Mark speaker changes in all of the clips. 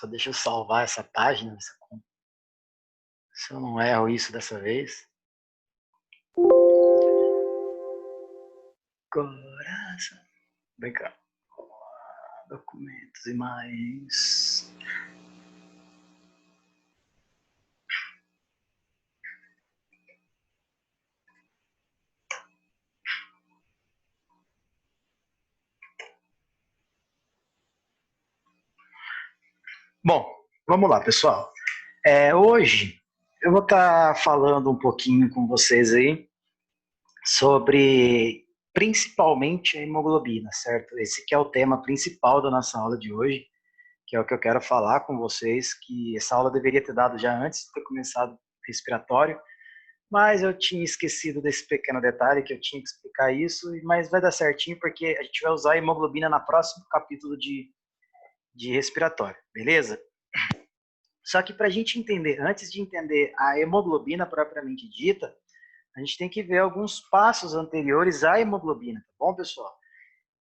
Speaker 1: Só deixa eu salvar essa página, se eu não erro isso dessa vez. Coração. Vem cá. Documentos, imagens. Bom, vamos lá, pessoal. Hoje eu vou estar falando um pouquinho com vocês aí sobre principalmente a hemoglobina, certo? Esse que é o tema principal da nossa aula de hoje, que é o que eu quero falar com vocês, que essa aula deveria ter dado já antes de ter começado o respiratório, mas eu tinha esquecido desse pequeno detalhe, que eu tinha que explicar isso, mas vai dar certinho, porque a gente vai usar a hemoglobina no próximo capítulo de respiratório, beleza? Só que para a gente entender, antes de entender a hemoglobina propriamente dita, a gente tem que ver alguns passos anteriores à hemoglobina, tá bom, pessoal?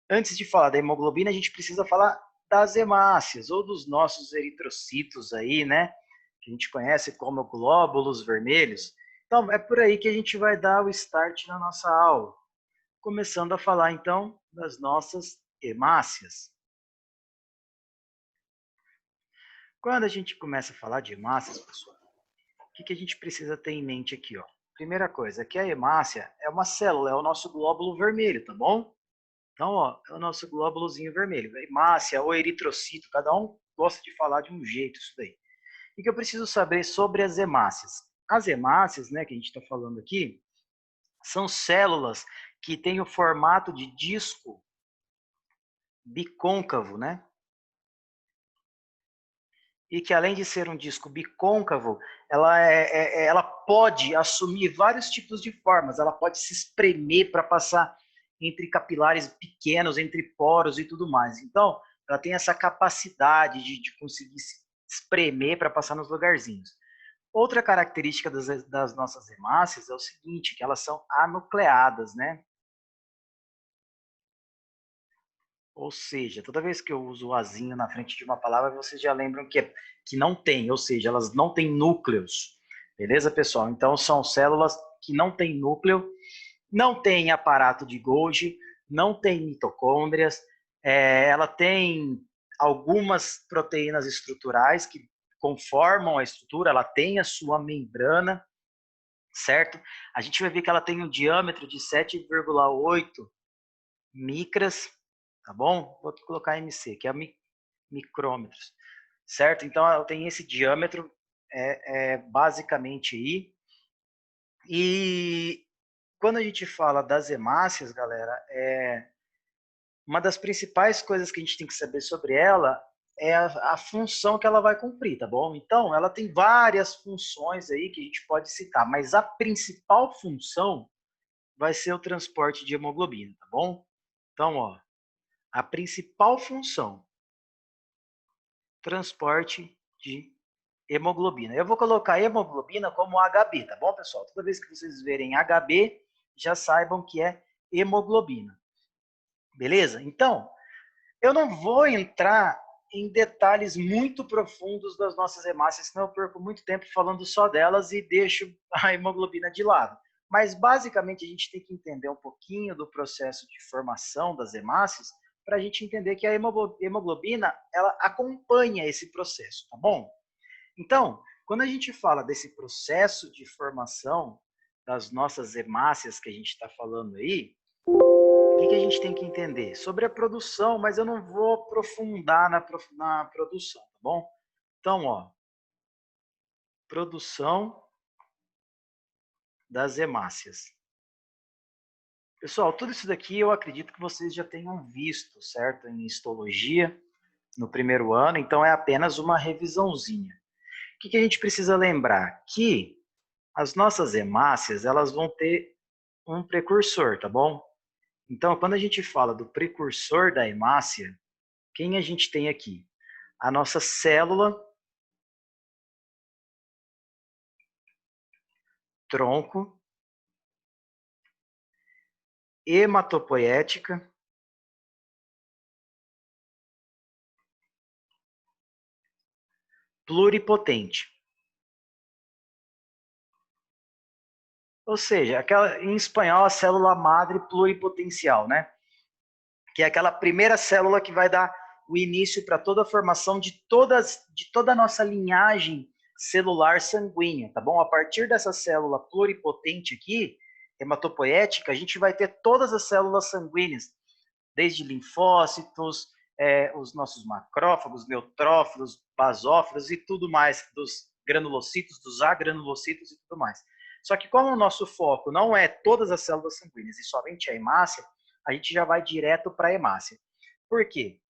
Speaker 1: Antes de falar da hemoglobina, a gente precisa falar das hemácias, ou dos nossos eritrocitos aí, né? Que a gente conhece como glóbulos vermelhos. Então, é por aí que a gente vai dar o start na nossa aula. Começando a falar, então, das nossas hemácias. Quando a gente começa a falar de hemácias, pessoal, o que a gente precisa ter em mente aqui, ó? Primeira coisa, que a hemácia é uma célula, é o nosso glóbulo vermelho, tá bom? Então, ó, é o nosso glóbulozinho vermelho. Hemácia ou eritrocito, cada um gosta de falar de um jeito isso daí. O que eu preciso saber sobre as hemácias? As hemácias, né, que a gente está falando aqui, são células que têm o formato de disco bicôncavo, né? E que além de ser um disco bicôncavo, ela pode assumir vários tipos de formas. Ela pode se espremer para passar entre capilares pequenos, entre poros e tudo mais. Então, ela tem essa capacidade de conseguir se espremer para passar nos lugarzinhos. Outra característica das nossas hemácias é o seguinte, que elas são anucleadas, né? Ou seja, toda vez que eu uso o azinho na frente de uma palavra, vocês já lembram que não tem, ou seja, elas não têm núcleos. Beleza, pessoal? Então, são células que não têm núcleo, não têm aparato de Golgi, não têm mitocôndrias, ela tem algumas proteínas estruturais que conformam a estrutura, ela tem a sua membrana, certo? A gente vai ver que ela tem um diâmetro de 7,8 micras, tá bom? Vou colocar MC, que é micrômetros, certo? Então, ela tem esse diâmetro, basicamente aí. E quando a gente fala das hemácias, galera, uma das principais coisas que a gente tem que saber sobre ela é a função que ela vai cumprir, tá bom? Então, ela tem várias funções aí que a gente pode citar, mas a principal função vai ser o transporte de hemoglobina, tá bom? Então, ó, a principal função, transporte de hemoglobina. Eu vou colocar hemoglobina como HB, tá bom, pessoal? Toda vez que vocês verem HB, já saibam que é hemoglobina. Beleza? Então, eu não vou entrar em detalhes muito profundos das nossas hemácias, senão eu perco muito tempo falando só delas e deixo a hemoglobina de lado. Mas, basicamente, a gente tem que entender um pouquinho do processo de formação das hemácias para a gente entender que a hemoglobina, ela acompanha esse processo, tá bom? Então, quando a gente fala desse processo de formação das nossas hemácias que a gente está falando aí, o que a gente tem que entender? Sobre a produção, mas eu não vou aprofundar na produção, tá bom? Então, ó, produção das hemácias. Pessoal, tudo isso daqui eu acredito que vocês já tenham visto, certo? Em histologia, no primeiro ano, então é apenas uma revisãozinha. O que a gente precisa lembrar? Que as nossas hemácias, elas vão ter um precursor, tá bom? Então, quando a gente fala do precursor da hemácia, quem a gente tem aqui? A nossa célula tronco hematopoética pluripotente. Ou seja, em espanhol, a célula madre pluripotencial, né? Que é aquela primeira célula que vai dar o início para toda a formação de toda a nossa linhagem celular sanguínea, tá bom? A partir dessa célula pluripotente aqui, hematopoética, a gente vai ter todas as células sanguíneas, desde linfócitos, os nossos macrófagos, neutrófilos, basófilos e tudo mais, dos granulocitos, dos agranulocitos e tudo mais. Só que como o nosso foco não é todas as células sanguíneas e somente a hemácia, a gente já vai direto para a hemácia. Por quê?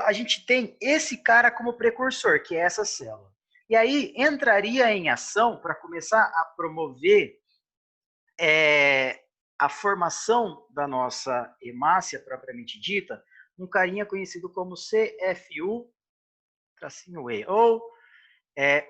Speaker 1: A gente tem esse cara como precursor, que é essa célula. E aí entraria em ação para começar a promover a formação da nossa hemácia propriamente dita, um carinha conhecido como CFU-E, ou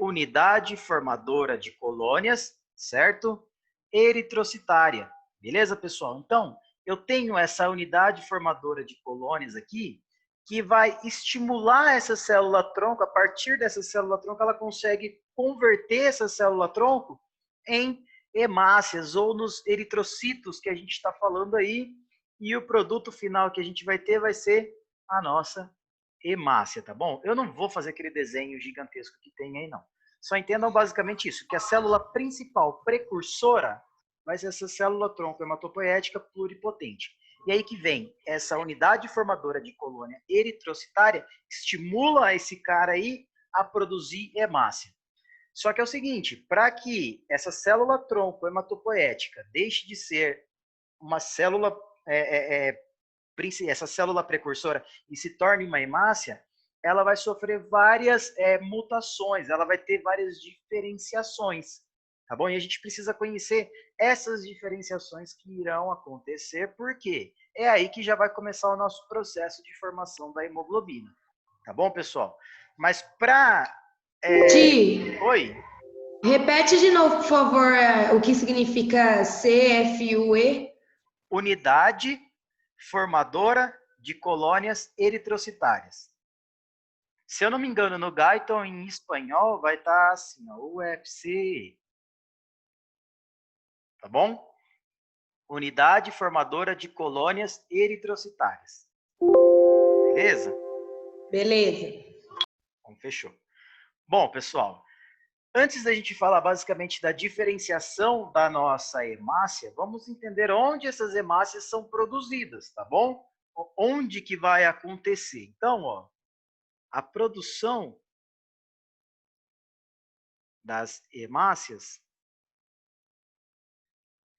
Speaker 1: unidade formadora de colônias, certo? Eritrocitária. Beleza, pessoal? Então, eu tenho essa unidade formadora de colônias aqui, que vai estimular essa célula-tronco. A partir dessa célula-tronco, ela consegue converter essa célula-tronco em hemácias ou nos eritrocitos que a gente está falando aí, e o produto final que a gente vai ter vai ser a nossa hemácia, tá bom? Eu não vou fazer aquele desenho gigantesco que tem aí, não. Só entendam basicamente isso, que a célula principal precursora vai ser essa célula-tronco hematopoética pluripotente. E aí que vem essa unidade formadora de colônia eritrocitária, estimula esse cara aí a produzir hemácia. Só que é o seguinte, para que essa célula-tronco hematopoética deixe de ser uma célula essa célula precursora e se torne uma hemácia, ela vai sofrer várias mutações, ela vai ter várias diferenciações, tá bom? E a gente precisa conhecer essas diferenciações que irão acontecer, porque é aí que já vai começar o nosso processo de formação da hemoglobina, tá bom, pessoal? Mas para...
Speaker 2: Ti,
Speaker 1: Oi?
Speaker 2: repete de novo, por favor, o que significa CFUE.
Speaker 1: Unidade formadora de colônias eritrocitárias. Se eu não me engano, no Guyton, em espanhol, vai estar assim, ó, UFC. Tá bom? Unidade formadora de colônias eritrocitárias. Beleza?
Speaker 2: Beleza.
Speaker 1: Então, fechou. Bom, pessoal, antes da gente falar basicamente da diferenciação da nossa hemácia, vamos entender onde essas hemácias são produzidas, tá bom? Onde que vai acontecer. Então, ó, a produção das hemácias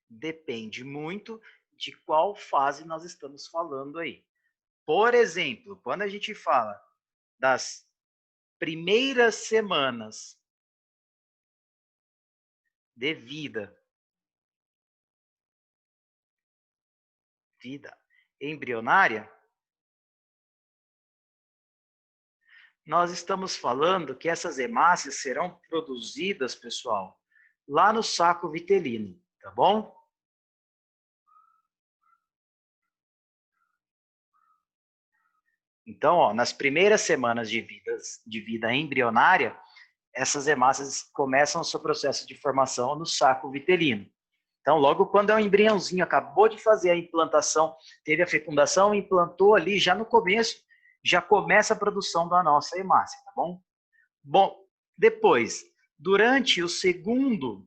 Speaker 1: depende muito de qual fase nós estamos falando aí. Por exemplo, quando a gente fala das primeiras semanas de vida embrionária, nós estamos falando que essas hemácias serão produzidas, pessoal, lá no saco vitelino, tá bom? Então, ó, nas primeiras semanas de vida embrionária, essas hemácias começam o seu processo de formação no saco vitelino. Então, logo quando é um embriãozinho, acabou de fazer a implantação, teve a fecundação, implantou ali, já no começo, já começa a produção da nossa hemácia, tá bom? Bom, depois, durante o segundo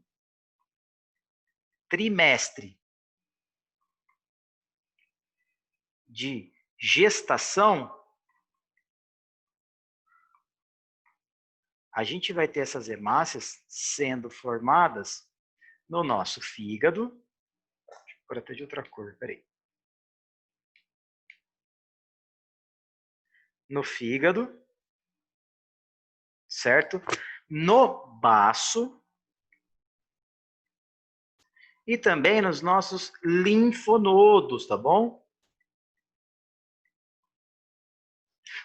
Speaker 1: trimestre de gestação, a gente vai ter essas hemácias sendo formadas no nosso fígado. Deixa eu pôr até de outra cor, peraí. No fígado, certo? No baço e também nos nossos linfonodos, tá bom?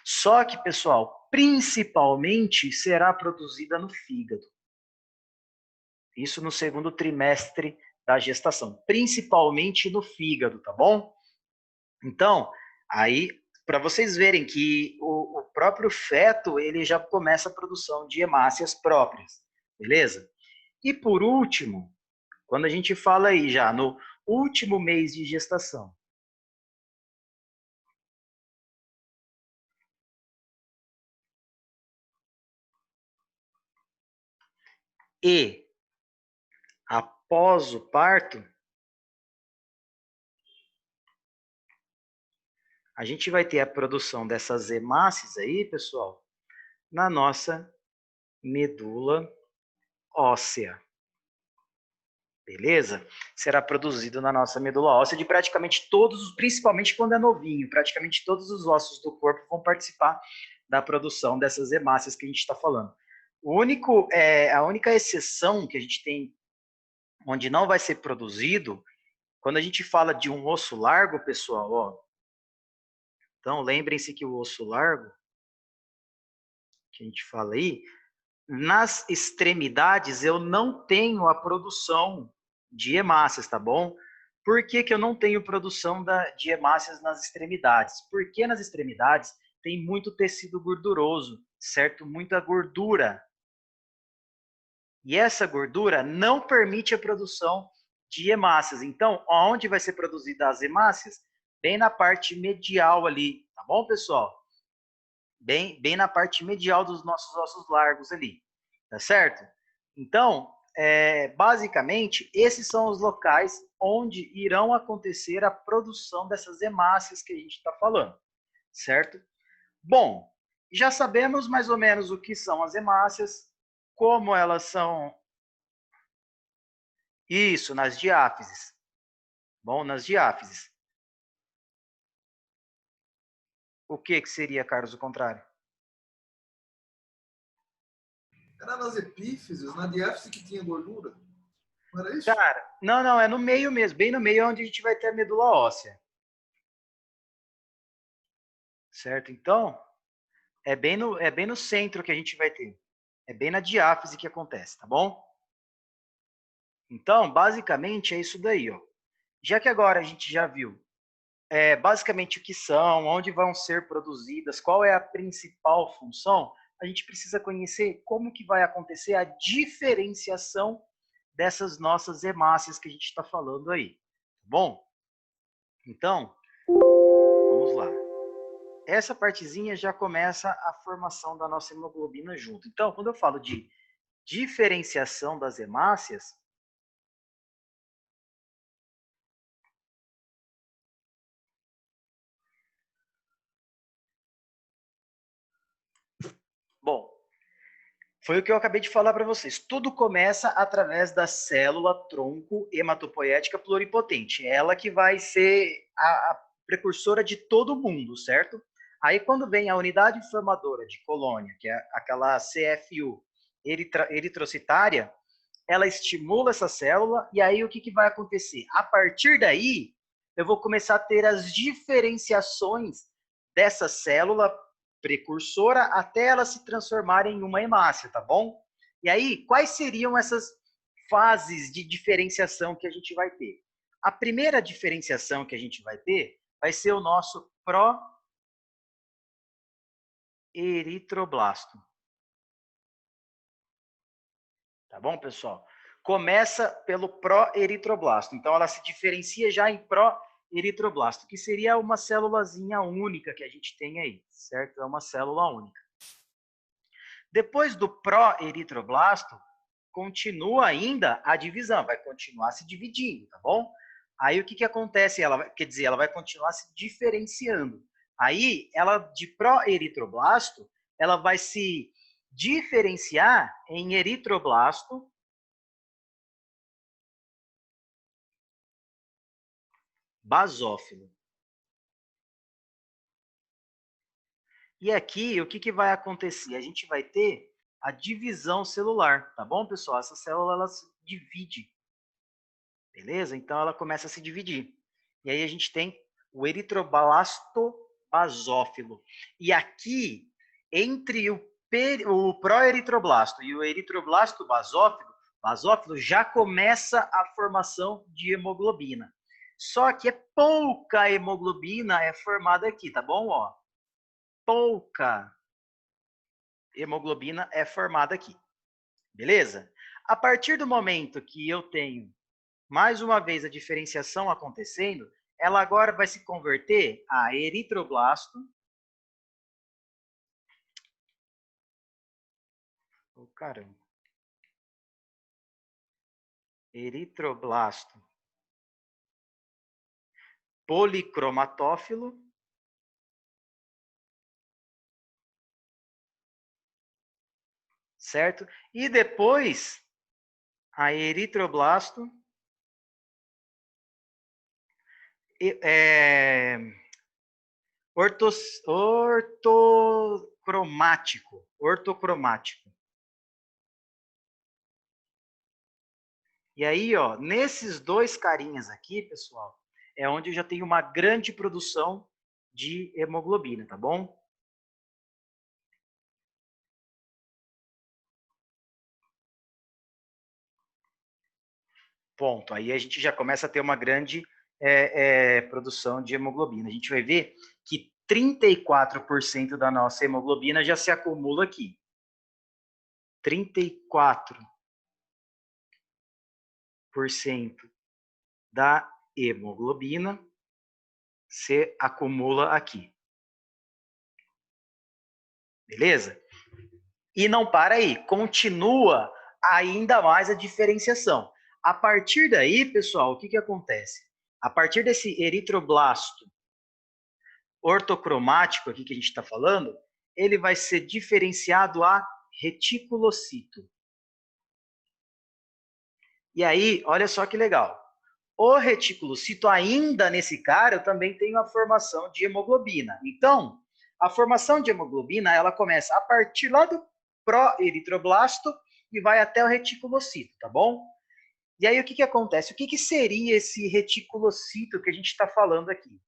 Speaker 1: Só que, pessoal, principalmente será produzida no fígado. Isso no segundo trimestre da gestação, principalmente no fígado, tá bom? Então, aí para vocês verem que o próprio feto, ele já começa a produção de hemácias próprias, beleza? E por último, quando a gente fala aí já no último mês de gestação, e após o parto, a gente vai ter a produção dessas hemácias aí, pessoal, na nossa medula óssea. Beleza? Será produzido na nossa medula óssea de praticamente todos, principalmente quando é novinho, praticamente todos os ossos do corpo vão participar da produção dessas hemácias que a gente está falando. A única exceção que a gente tem onde não vai ser produzido, quando a gente fala de um osso largo, pessoal, ó, então lembrem-se que o osso largo, que a gente fala aí, nas extremidades eu não tenho a produção de hemácias, tá bom? Por que que eu não tenho produção de hemácias nas extremidades? Porque nas extremidades tem muito tecido gorduroso, certo? Muita gordura. E essa gordura não permite a produção de hemácias. Então, onde vai ser produzida as hemácias? Bem na parte medial ali, tá bom, pessoal? Bem na parte medial dos nossos ossos largos ali, tá certo? Então, basicamente, esses são os locais onde irão acontecer a produção dessas hemácias que a gente está falando, certo? Bom, já sabemos mais ou menos o que são as hemácias, como elas são. Isso, nas diáfises. Bom, nas diáfises. O que seria, Carlos, o contrário?
Speaker 3: Era nas epífises, na diáfise que tinha gordura. Não era isso?
Speaker 1: Cara, não, é no meio mesmo, bem no meio onde a gente vai ter a medula óssea. Certo? Então, é bem no centro que a gente vai ter. É bem na diáfise que acontece, tá bom? Então, basicamente, é isso daí, ó. Já que agora a gente já viu basicamente o que são, onde vão ser produzidas, qual é a principal função, a gente precisa conhecer como que vai acontecer a diferenciação dessas nossas hemácias que a gente está falando aí. Tá bom? Então, vamos lá. Essa partezinha já começa a formação da nossa hemoglobina junto. Então, quando eu falo de diferenciação das hemácias, bom, foi o que eu acabei de falar para vocês. Tudo começa através da célula tronco hematopoética pluripotente. Ela que vai ser a precursora de todo mundo, certo? Aí quando vem a unidade formadora de colônia, que é aquela CFU eritrocitária, ela estimula essa célula e aí o que vai acontecer? A partir daí, eu vou começar a ter as diferenciações dessa célula precursora até ela se transformar em uma hemácia, tá bom? E aí, quais seriam essas fases de diferenciação que a gente vai ter? A primeira diferenciação que a gente vai ter vai ser o nosso proeritroblasto. Tá bom, pessoal? Começa pelo proeritroblasto. Então, ela se diferencia já em proeritroblasto, que seria uma célulazinha única que a gente tem aí, certo? É uma célula única. Depois do proeritroblasto, continua ainda a divisão, vai continuar se dividindo, tá bom? Aí o que acontece? Quer dizer, ela vai continuar se diferenciando. Aí, ela de proeritroblasto, ela vai se diferenciar em eritroblasto basófilo. E aqui, o que vai acontecer? A gente vai ter a divisão celular, tá bom, pessoal? Essa célula, ela se divide, beleza? Então, ela começa a se dividir. E aí, a gente tem o eritroblasto basófilo. E aqui, entre o proeritroblasto e o eritroblasto basófilo já começa a formação de hemoglobina. Só que pouca hemoglobina é formada aqui, tá bom? Ó, pouca hemoglobina é formada aqui. Beleza? A partir do momento que eu tenho, mais uma vez, a diferenciação acontecendo, ela agora vai se converter a eritroblasto. Oh, caramba. Eritroblasto policromatófilo. Certo? E depois, a eritroblasto ortocromático. E aí, ó, nesses dois carinhas aqui, pessoal, é onde eu já tenho uma grande produção de hemoglobina, tá bom? Ponto. Aí a gente já começa a ter uma grande produção de hemoglobina. A gente vai ver que 34% da nossa hemoglobina já se acumula aqui. 34% da hemoglobina se acumula aqui. Beleza? E não para aí, continua ainda mais a diferenciação. A partir daí, pessoal, o que, que acontece? A partir desse eritroblasto ortocromático aqui que a gente está falando, ele vai ser diferenciado a reticulocito. E aí, olha só que legal. O reticulocito, ainda nesse cara, eu também tenho a formação de hemoglobina. Então, a formação de hemoglobina, ela começa a partir lá do pró-eritroblasto e vai até o reticulocito, tá bom? E aí, o que, que acontece? O que, que seria esse reticulocito que a gente está falando aqui?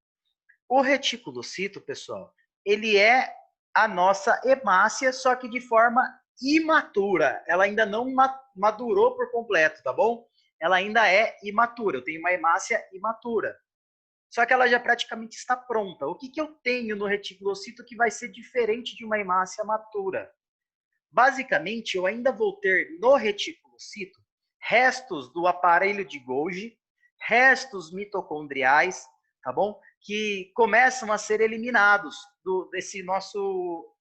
Speaker 1: O reticulocito, pessoal, ele é a nossa hemácia, só que de forma imatura. Ela ainda não madurou por completo, tá bom? Ela ainda é imatura. Eu tenho uma hemácia imatura. Só que ela já praticamente está pronta. O que, que eu tenho no reticulocito que vai ser diferente de uma hemácia matura? Basicamente, eu ainda vou ter no reticulocito restos do aparelho de Golgi, restos mitocondriais, tá bom? Que começam a ser eliminados desse nosso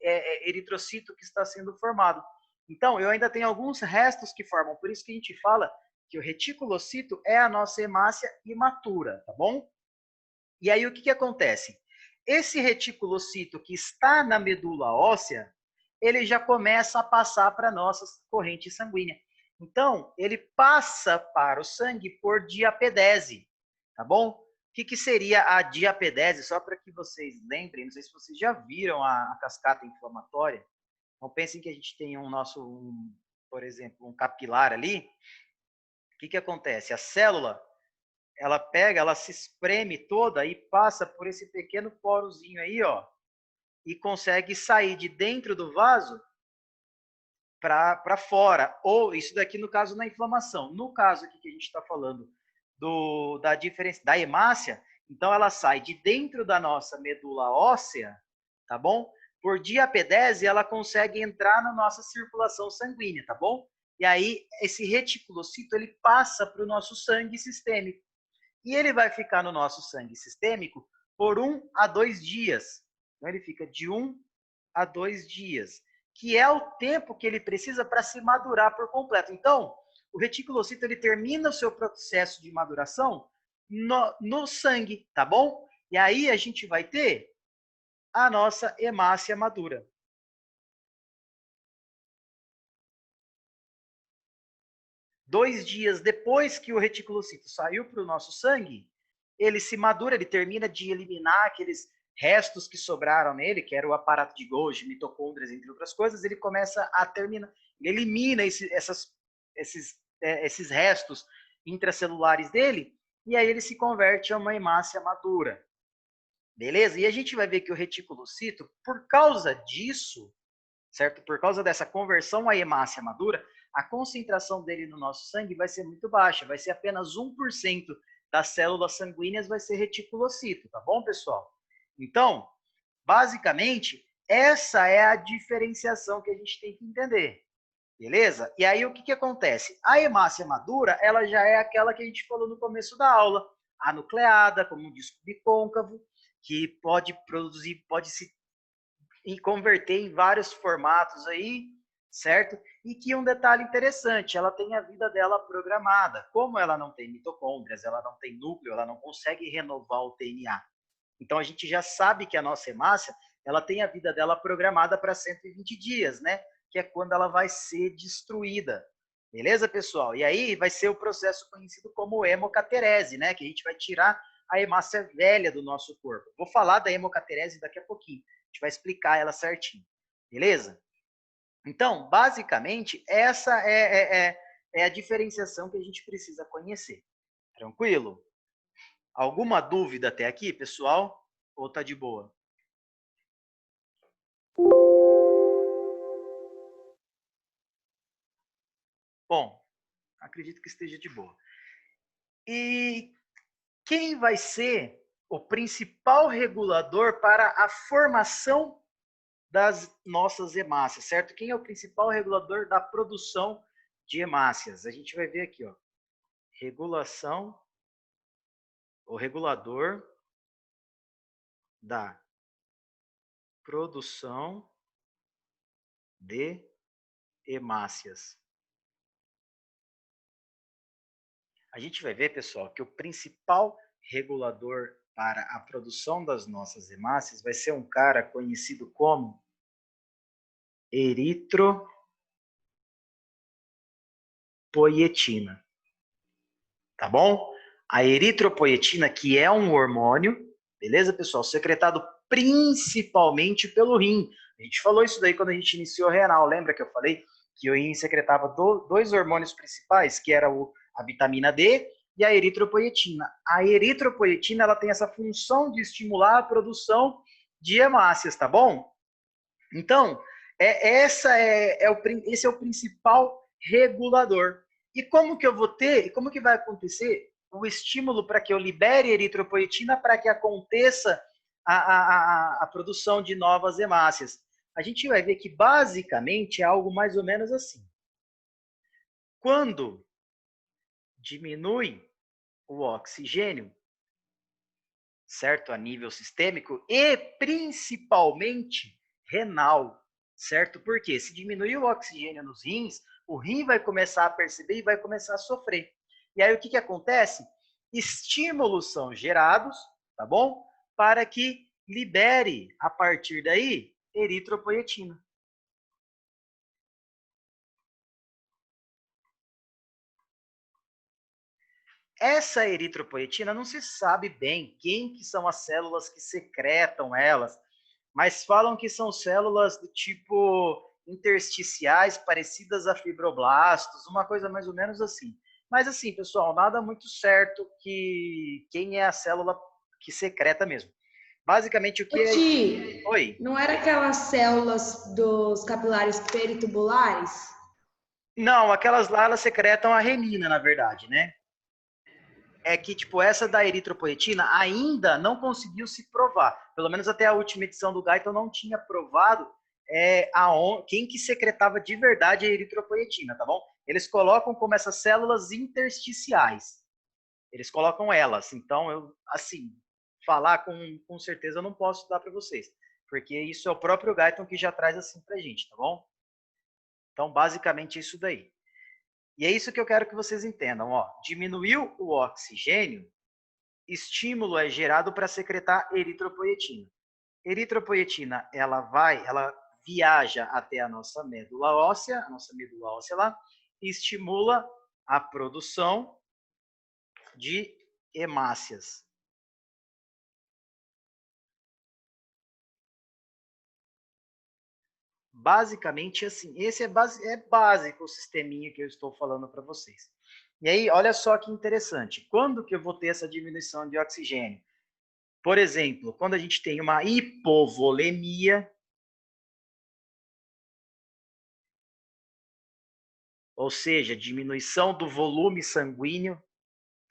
Speaker 1: eritrocito que está sendo formado. Então, eu ainda tenho alguns restos que formam, por isso que a gente fala que o reticulocito é a nossa hemácia imatura, tá bom? E aí, o que, que acontece? Esse reticulocito que está na medula óssea, ele já começa a passar para a nossa corrente sanguínea. Então, ele passa para o sangue por diapedese, tá bom? O que, que seria a diapedese? Só para que vocês lembrem, não sei se vocês já viram a cascata inflamatória. Então, pensem que a gente tem por exemplo, um capilar ali. O que, que acontece? A célula, ela pega, ela se espreme toda e passa por esse pequeno porozinho aí, ó, e consegue sair de dentro do vaso para fora. Ou isso daqui no caso na inflamação. No caso aqui que a gente está falando da diferença da hemácia, então ela sai de dentro da nossa medula óssea, tá bom? Por diapedese, ela consegue entrar na nossa circulação sanguínea, tá bom? E aí esse reticulocito ele passa para o nosso sangue sistêmico. E ele vai ficar no nosso sangue sistêmico por 1 a 2 dias. Então ele fica de 1 a 2 dias, que é o tempo que ele precisa para se madurar por completo. Então, o reticulocito ele termina o seu processo de maduração no sangue, tá bom? E aí a gente vai ter a nossa hemácia madura. Dois dias depois que o reticulocito saiu para o nosso sangue, ele se madura, ele termina de eliminar aqueles restos que sobraram nele, que era o aparato de Golgi, mitocôndrias, entre outras coisas, ele começa a terminar, ele elimina esses restos intracelulares dele, e aí ele se converte a uma hemácia madura. Beleza? E a gente vai ver que o reticulocito, por causa disso, certo? Por causa dessa conversão à hemácia madura, a concentração dele no nosso sangue vai ser muito baixa, vai ser apenas 1% das células sanguíneas vai ser reticulocito, tá bom, pessoal? Então, basicamente, essa é a diferenciação que a gente tem que entender, beleza? E aí, o que acontece? A hemácia madura, ela já é aquela que a gente falou no começo da aula, anucleada, como um disco bicôncavo, que pode produzir, pode se converter em vários formatos aí, certo? E que um detalhe interessante, ela tem a vida dela programada. Como ela não tem mitocôndrias, ela não tem núcleo, ela não consegue renovar o DNA. Então a gente já sabe que a nossa hemácia, ela tem a vida dela programada para 120 dias, né? Que é quando ela vai ser destruída. Beleza, pessoal? E aí vai ser o processo conhecido como hemocaterese, né? Que a gente vai tirar a hemácia velha do nosso corpo. Vou falar da hemocaterese daqui a pouquinho. A gente vai explicar ela certinho. Beleza? Então, basicamente, essa é a diferenciação que a gente precisa conhecer. Tranquilo? Alguma dúvida até aqui, pessoal? Ou tá de boa? Bom, acredito que esteja de boa. E quem vai ser o principal regulador para a formação das nossas hemácias, certo? Quem é o principal regulador da produção de hemácias? A gente vai ver aqui, ó. Regulação, o regulador da produção de hemácias. A gente vai ver, pessoal, que o principal regulador para a produção das nossas hemácias vai ser um cara conhecido como eritropoietina. Tá bom? A eritropoietina, que é um hormônio, beleza, pessoal? Secretado principalmente pelo rim. A gente falou isso daí quando a gente iniciou o renal. Lembra que eu falei que o rim secretava dois hormônios principais, que era a vitamina D e a eritropoietina. A eritropoietina, ela tem essa função de estimular a produção de hemácias, tá bom? Então, esse é o principal regulador. E como que eu vou ter, como que vai acontecer o estímulo para que eu libere eritropoietina para que aconteça a produção de novas hemácias? A gente vai ver que basicamente é algo mais ou menos assim. Quando diminui o oxigênio, certo? A nível sistêmico e principalmente renal, certo? Porque se diminuir o oxigênio nos rins, o rim vai começar a perceber e vai começar a sofrer. E aí o que acontece? Estímulos são gerados, tá bom? Para que libere, a partir daí, eritropoietina. Essa eritropoietina não se sabe bem quem que são as células que secretam elas, mas falam que são células do tipo intersticiais, parecidas a fibroblastos, uma coisa mais ou menos assim. Mas assim, pessoal, nada muito certo que quem é a célula que secreta mesmo. Basicamente o que é...
Speaker 2: Ti,
Speaker 1: Oi?
Speaker 2: não era aquelas células dos capilares peritubulares?
Speaker 1: Não, aquelas lá, elas secretam a renina, na verdade, né? É que, tipo, essa da eritropoietina ainda não conseguiu se provar. Pelo menos até a última edição do Guyton não tinha provado quem que secretava de verdade a eritropoietina, tá bom? Eles colocam como essas células intersticiais. Eles colocam elas. Então, eu, assim, falar com certeza eu não posso dar para vocês. Porque isso é o próprio Guyton que já traz assim pra gente, tá bom? Então, basicamente, é isso daí. E é isso que eu quero que vocês entendam. Ó. Diminuiu o oxigênio, estímulo é gerado para secretar eritropoietina. Eritropoietina, ela viaja até a nossa medula óssea lá, e estimula a produção de hemácias. Basicamente assim, esse é básico o sisteminha que eu estou falando para vocês. E aí, olha só que interessante. Quando que eu vou ter essa diminuição de oxigênio? Por exemplo, quando a gente tem uma hipovolemia, ou seja, diminuição do volume sanguíneo,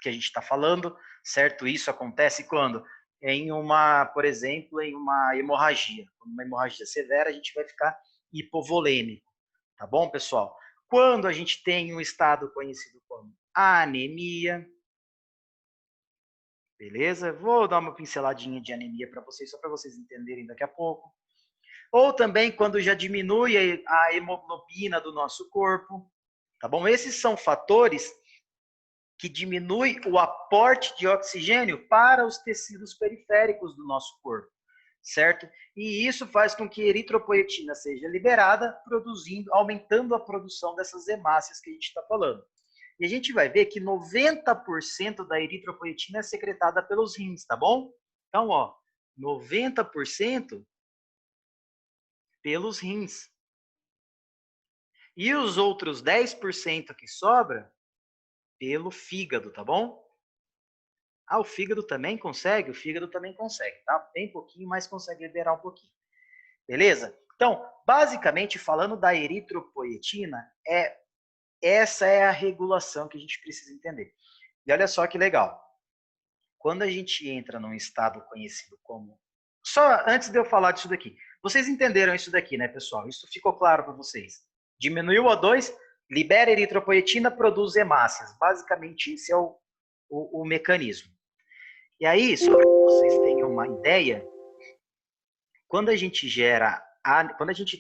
Speaker 1: que a gente está falando, certo? Isso acontece quando? Em uma, por exemplo, em uma hemorragia. Uma hemorragia severa, a gente vai ficar hipovolêmico, tá bom, pessoal? Quando a gente tem um estado conhecido como anemia, beleza? Vou dar uma pinceladinha de anemia para vocês, só para vocês entenderem daqui a pouco. Ou também quando já diminui a hemoglobina do nosso corpo, tá bom? Esses são fatores que diminuem o aporte de oxigênio para os tecidos periféricos do nosso corpo, certo? E isso faz com que a eritropoetina seja liberada, aumentando a produção dessas hemácias que a gente está falando. E a gente vai ver que 90% da eritropoetina é secretada pelos rins, tá bom? Então, ó, 90% pelos rins. E os outros 10% que sobra pelo fígado, tá bom? Ah, o fígado também consegue? O fígado também consegue, tá? Bem pouquinho, mas consegue liberar um pouquinho. Beleza? Então, basicamente, falando da eritropoetina, essa é a regulação que a gente precisa entender. E olha só que legal. Quando a gente entra num estado conhecido como... Só antes de eu falar disso daqui. Vocês entenderam isso daqui, né, pessoal? Isso ficou claro para vocês. Diminuiu o O2, libera eritropoetina, produz hemácias. Basicamente, esse é o mecanismo. E aí, só para que vocês tenham uma ideia, quando a gente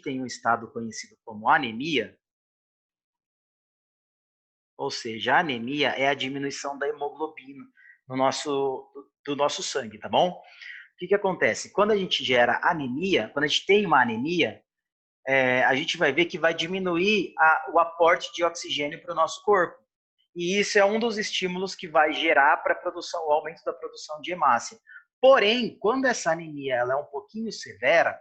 Speaker 1: tem um estado conhecido como anemia, ou seja, a anemia é a diminuição da hemoglobina do nosso sangue, tá bom? O que acontece? Quando a gente gera anemia, quando a gente tem uma anemia, a gente vai ver que vai diminuir o aporte de oxigênio para o nosso corpo. E isso é um dos estímulos que vai gerar para o aumento da produção de hemácia. Porém, quando essa anemia ela é um pouquinho severa,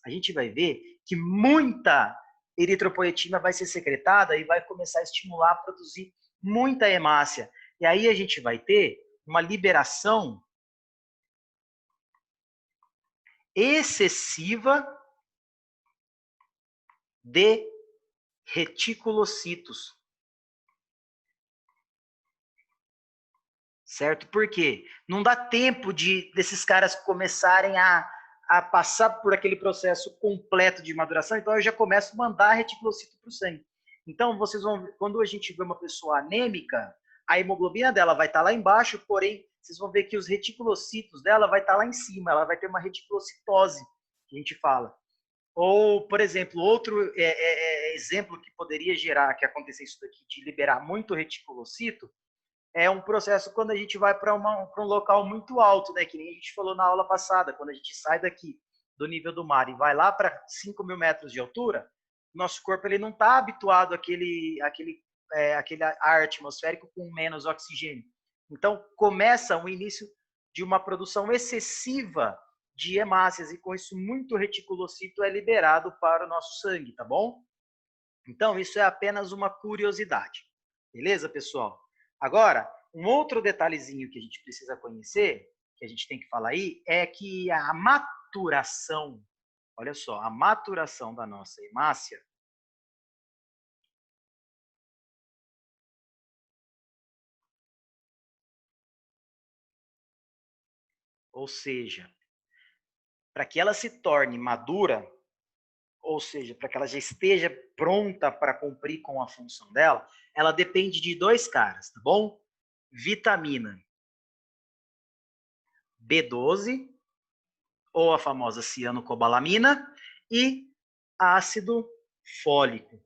Speaker 1: a gente vai ver que muita eritropoetina vai ser secretada e vai começar a estimular a produzir muita hemácia. E aí a gente vai ter uma liberação excessiva de reticulocitos. Certo? Por quê? Não dá tempo desses caras começarem a passar por aquele processo completo de maduração, então eu já começo a mandar reticulocito para o sangue. Então, vocês vão ver, quando a gente vê uma pessoa anêmica, a hemoglobina dela vai estar lá embaixo, porém, vocês vão ver que os reticulocitos dela vai estar lá em cima, ela vai ter uma reticulocitose, que a gente fala. Ou, por exemplo, outro exemplo que poderia gerar, que acontecer isso daqui, de liberar muito reticulocito, é um processo quando a gente vai para um local muito alto, né? Que nem a gente falou na aula passada, quando a gente sai daqui do nível do mar e vai lá para 5.000 metros de altura, nosso corpo ele não está habituado àquele ar atmosférico com menos oxigênio. Então, começa o início de uma produção excessiva de hemácias e com isso muito reticulocito é liberado para o nosso sangue, tá bom? Então, isso é apenas uma curiosidade. Beleza, pessoal? Agora, um outro detalhezinho que a gente precisa conhecer, que a gente tem que falar aí, é que a maturação, olha só, a maturação da nossa hemácia, ou seja, para que ela se torne madura, ou seja, para que ela já esteja pronta para cumprir com a função dela, ela depende de dois caras, tá bom? Vitamina B12, ou a famosa cianocobalamina, e ácido fólico.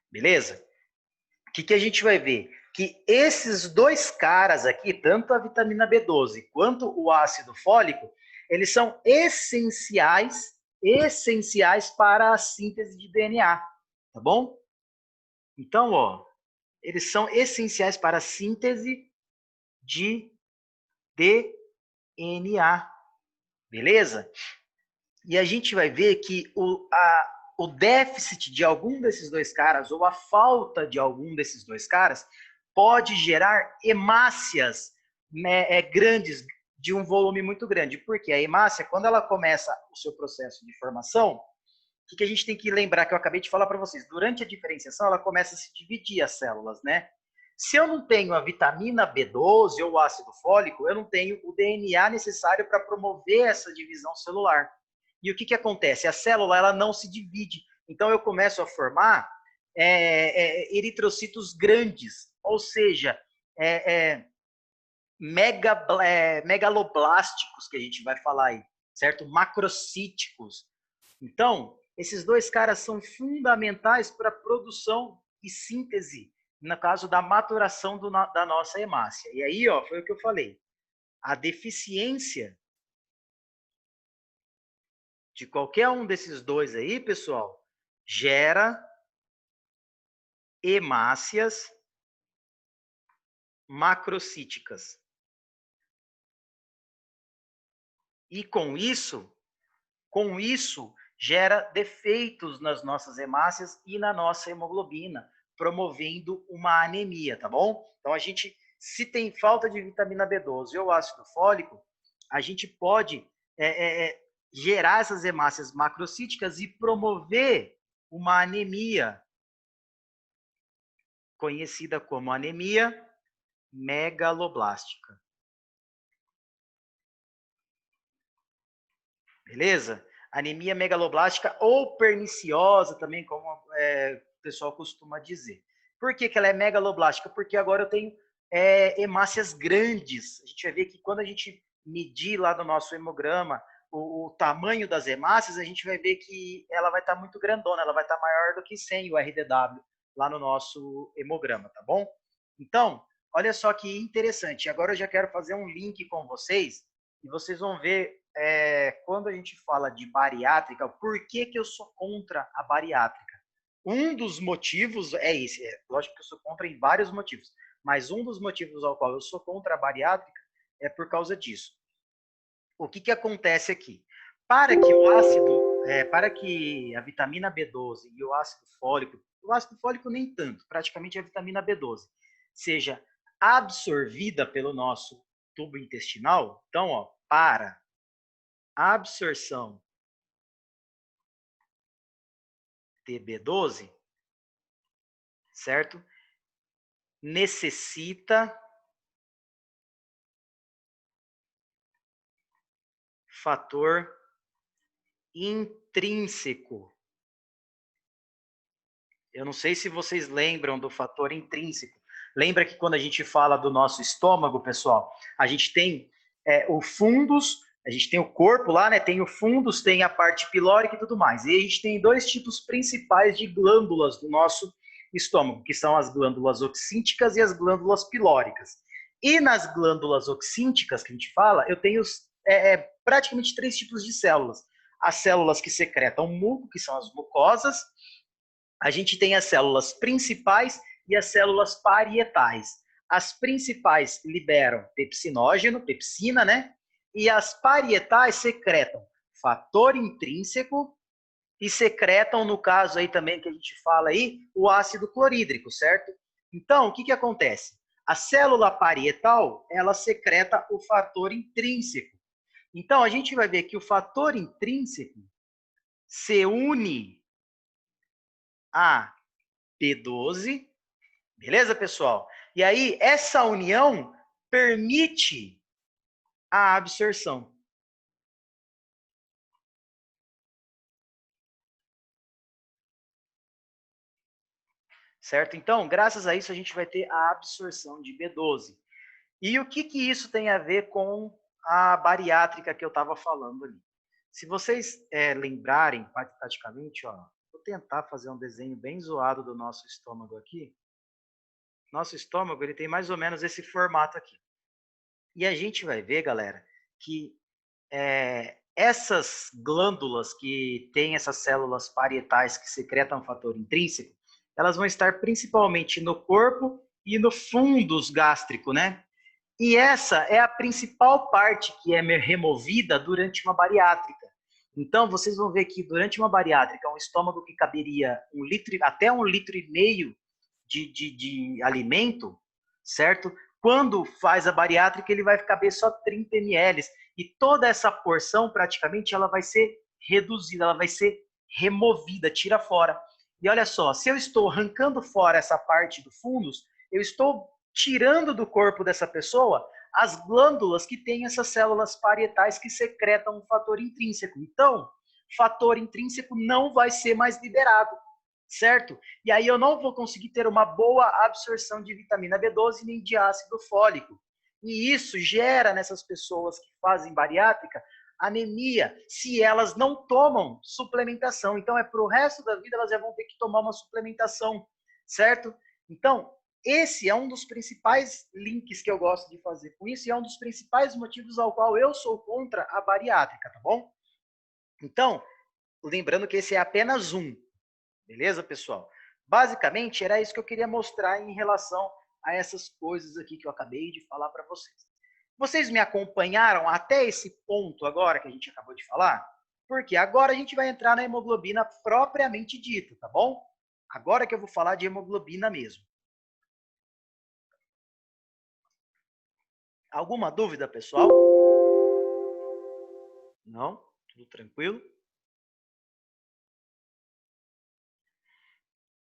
Speaker 1: Beleza? O que a gente vai ver? Que esses dois caras aqui, tanto a vitamina B12 quanto o ácido fólico, eles são essenciais para a síntese de DNA, tá bom? Então, ó, eles são essenciais para a síntese de DNA, beleza? E a gente vai ver que o déficit de algum desses dois caras, ou a falta de algum desses dois caras, pode gerar hemácias grandes, de um volume muito grande. Porque a hemácia, quando ela começa o seu processo de formação, o que a gente tem que lembrar, que eu acabei de falar para vocês, durante a diferenciação, ela começa a se dividir as células, né? Se eu não tenho a vitamina B12 ou o ácido fólico, eu não tenho o DNA necessário para promover essa divisão celular. E o que acontece? A célula ela não se divide. Então, eu começo a formar eritrocitos grandes, ou seja, megaloblásticos, que a gente vai falar aí, certo? Macrocíticos. Então, esses dois caras são fundamentais para a produção e síntese, no caso da maturação da nossa hemácia. E aí, ó, foi o que eu falei. A deficiência de qualquer um desses dois aí, pessoal, gera hemácias macrocíticas. E com isso gera defeitos nas nossas hemácias e na nossa hemoglobina, promovendo uma anemia, tá bom? Então, se tem falta de vitamina B12 ou ácido fólico, a gente pode gerar essas hemácias macrocíticas e promover uma anemia, conhecida como anemia megaloblástica. Beleza? Anemia megaloblástica ou perniciosa também, como o pessoal costuma dizer. Por que ela é megaloblástica? Porque agora eu tenho hemácias grandes. A gente vai ver que quando a gente medir lá no nosso hemograma o tamanho das hemácias, a gente vai ver que ela vai estar muito grandona, ela vai estar maior do que 100 o RDW lá no nosso hemograma, tá bom? Então, olha só que interessante. Agora eu já quero fazer um link com vocês e vocês vão ver quando a gente fala de bariátrica, por que eu sou contra a bariátrica? Um dos motivos é esse. Lógico que eu sou contra em vários motivos, mas um dos motivos ao qual eu sou contra a bariátrica é por causa disso. O que acontece aqui? Para que a vitamina B12 e o ácido fólico nem tanto, praticamente a vitamina B12, seja absorvida pelo nosso tubo intestinal, então, ó, para a absorção de B12, certo? Necessita fator intrínseco. Eu não sei se vocês lembram do fator intrínseco. Lembra que quando a gente fala do nosso estômago, pessoal, a gente tem o fundus, a gente tem o corpo lá, né? Tem o fundus, tem a parte pilórica e tudo mais. E a gente tem dois tipos principais de glândulas do nosso estômago, que são as glândulas oxínticas e as glândulas pilóricas. E nas glândulas oxínticas que a gente fala, eu tenho praticamente 3 tipos de células. As células que secretam muco, que são as mucosas. A gente tem as células principais e as células parietais. As principais liberam pepsinógeno, pepsina, né? E as parietais secretam fator intrínseco e secretam, no caso aí também que a gente fala aí, o ácido clorídrico, certo? Então, o que acontece? A célula parietal, ela secreta o fator intrínseco. Então, a gente vai ver que o fator intrínseco se une a B12, beleza, pessoal? E aí, essa união permite a absorção. Certo? Então, graças a isso, a gente vai ter a absorção de B12. E o que isso tem a ver com a bariátrica que eu estava falando ali? Se vocês lembrarem, praticamente, ó, vou tentar fazer um desenho bem zoado do nosso estômago aqui. Nosso estômago ele tem mais ou menos esse formato aqui. E a gente vai ver, galera, que essas glândulas que têm essas células parietais que secretam fator intrínseco, elas vão estar principalmente no corpo e no fundus gástrico, né? E essa é a principal parte que é removida durante uma bariátrica. Então, vocês vão ver que durante uma bariátrica, um estômago que caberia até 1,5 litro de alimento, certo? Quando faz a bariátrica, ele vai caber só 30 ml. E toda essa porção, praticamente, ela vai ser reduzida, ela vai ser removida, tira fora. E olha só, se eu estou arrancando fora essa parte do fundus, eu estou tirando do corpo dessa pessoa as glândulas que têm essas células parietais que secretam um fator intrínseco. Então, fator intrínseco não vai ser mais liberado, certo? E aí eu não vou conseguir ter uma boa absorção de vitamina B12 nem de ácido fólico. E isso gera nessas pessoas que fazem bariátrica anemia, se elas não tomam suplementação. Então, é para o resto da vida elas já vão ter que tomar uma suplementação, certo? Então, esse é um dos principais links que eu gosto de fazer com isso e é um dos principais motivos ao qual eu sou contra a bariátrica, tá bom? Então, lembrando que esse é apenas um, beleza, pessoal? Basicamente, era isso que eu queria mostrar em relação a essas coisas aqui que eu acabei de falar para vocês. Vocês me acompanharam até esse ponto agora que a gente acabou de falar? Porque agora a gente vai entrar na hemoglobina propriamente dita, tá bom? Agora que eu vou falar de hemoglobina mesmo. Alguma dúvida, pessoal? Não? Tudo tranquilo?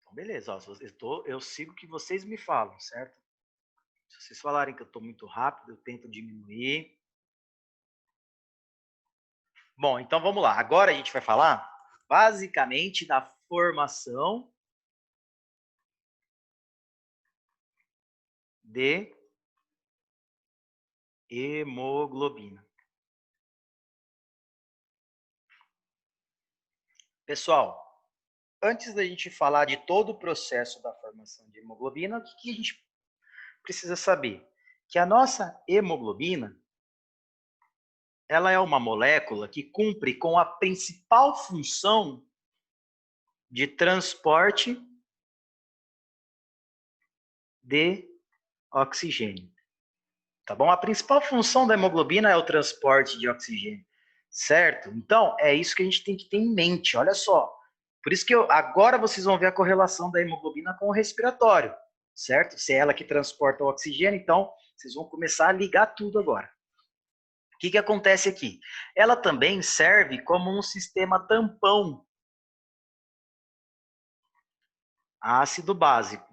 Speaker 1: Então, beleza. Ó, eu sigo o que vocês me falam, certo? Se vocês falarem que eu estou muito rápido, eu tento diminuir. Bom, então vamos lá. Agora a gente vai falar basicamente da formação de hemoglobina. Pessoal, antes da gente falar de todo o processo da formação de hemoglobina, o que a gente precisa saber? Que a nossa hemoglobina, ela é uma molécula que cumpre com a principal função de transporte de oxigênio. Tá bom? A principal função da hemoglobina é o transporte de oxigênio, certo? Então, é isso que a gente tem que ter em mente, olha só. Por isso que agora vocês vão ver a correlação da hemoglobina com o respiratório, certo? Se é ela que transporta o oxigênio, então vocês vão começar a ligar tudo agora. O que acontece aqui? Ela também serve como um sistema tampão ácido básico.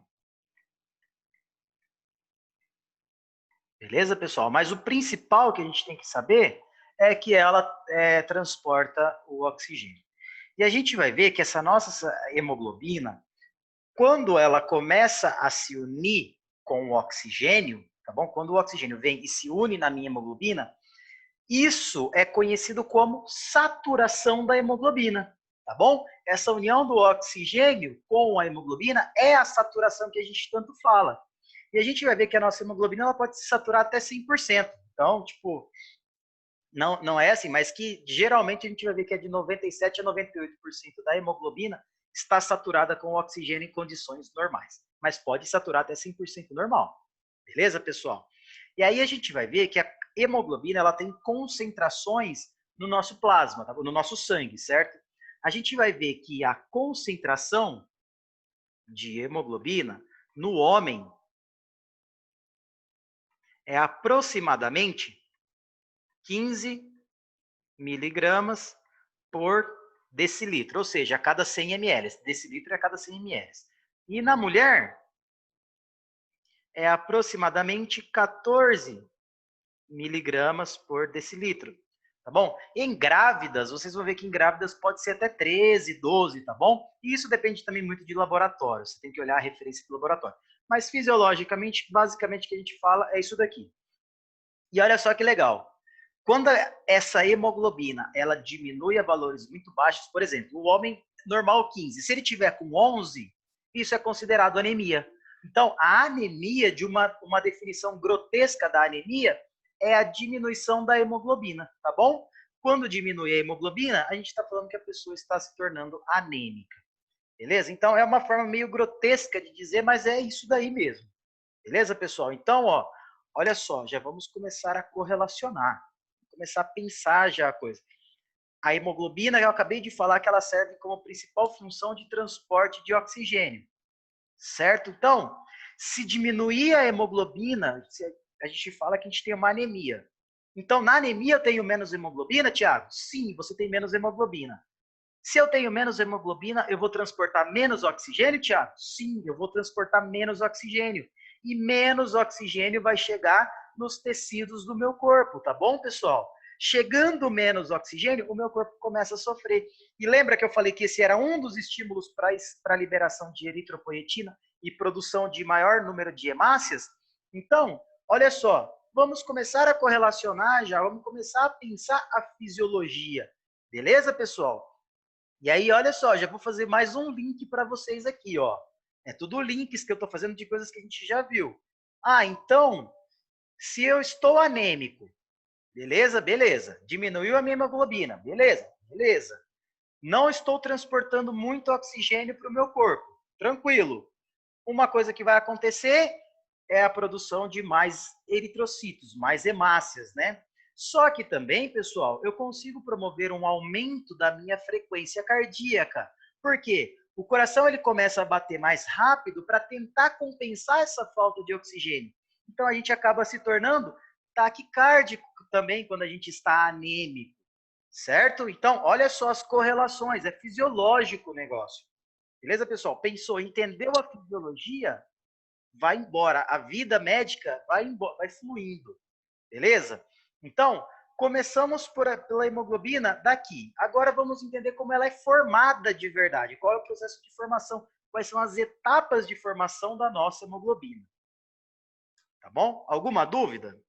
Speaker 1: Beleza, pessoal? Mas o principal que a gente tem que saber é que ela transporta o oxigênio. E a gente vai ver que essa nossa hemoglobina, quando ela começa a se unir com o oxigênio, tá bom? Quando o oxigênio vem e se une na minha hemoglobina, isso é conhecido como saturação da hemoglobina, tá bom? Essa união do oxigênio com a hemoglobina é a saturação que a gente tanto fala. E a gente vai ver que a nossa hemoglobina ela pode se saturar até 100%. Então, tipo, não é assim, mas que geralmente a gente vai ver que é de 97% a 98% da hemoglobina está saturada com oxigênio em condições normais. Mas pode saturar até 100% normal. Beleza, pessoal? E aí a gente vai ver que a hemoglobina ela tem concentrações no nosso plasma, tá? No nosso sangue, certo? A gente vai ver que a concentração de hemoglobina no homem é aproximadamente 15 miligramas por decilitro, ou seja, a cada 100 ml. Decilitro é a cada 100 ml. E na mulher, é aproximadamente 14 miligramas por decilitro, tá bom? Em grávidas, vocês vão ver que em grávidas pode ser até 13, 12, tá bom? E isso depende também muito de laboratório, você tem que olhar a referência do laboratório. Mas fisiologicamente, basicamente o que a gente fala é isso daqui. E olha só que legal. Quando essa hemoglobina ela diminui a valores muito baixos, por exemplo, o homem normal 15, se ele tiver com 11, isso é considerado anemia. Então, a anemia, de uma definição grotesca da anemia, é a diminuição da hemoglobina, tá bom? Quando diminui a hemoglobina, a gente está falando que a pessoa está se tornando anêmica, beleza? Então, é uma forma meio grotesca de dizer, mas é isso daí mesmo, beleza, pessoal? Então, ó, olha só, já vamos começar a correlacionar, começar a pensar já a coisa. A hemoglobina, eu acabei de falar que ela serve como principal função de transporte de oxigênio, certo? Então, se diminuir a hemoglobina, a gente fala que a gente tem uma anemia. Então, na anemia eu tenho menos hemoglobina, Tiago? Sim, você tem menos hemoglobina. Se eu tenho menos hemoglobina, eu vou transportar menos oxigênio, Tiago? Sim, eu vou transportar menos oxigênio. e menos oxigênio vai chegar nos tecidos do meu corpo, tá bom, pessoal? Chegando menos oxigênio, o meu corpo começa a sofrer. E lembra que eu falei que esse era um dos estímulos para a liberação de eritropoietina e produção de maior número de hemácias? Então, olha só, vamos começar a correlacionar já, vamos começar a pensar a fisiologia. Beleza, pessoal? E aí, olha só, já vou fazer mais um link para vocês aqui, ó. É tudo links que eu estou fazendo de coisas que a gente já viu. Ah, então, se eu estou anêmico, beleza? Beleza. Diminuiu a minha hemoglobina, beleza? Beleza. Não estou transportando muito oxigênio para o meu corpo, tranquilo. Uma coisa que vai acontecer é a produção de mais eritrocitos, mais hemácias, né? Só que também, pessoal, eu consigo promover um aumento da minha frequência cardíaca. Por quê? O coração ele começa a bater mais rápido para tentar compensar essa falta de oxigênio. Então a gente acaba se tornando taquicárdico também quando a gente está anêmico, certo? Então, olha só as correlações, é fisiológico o negócio. Beleza, pessoal? Pensou, entendeu a fisiologia? Vai embora. A vida médica vai embora, vai fluindo. Beleza? Então, começamos pela hemoglobina daqui. Agora vamos entender como ela é formada de verdade. Qual é o processo de formação? Quais são as etapas de formação da nossa hemoglobina? Tá bom? Alguma dúvida?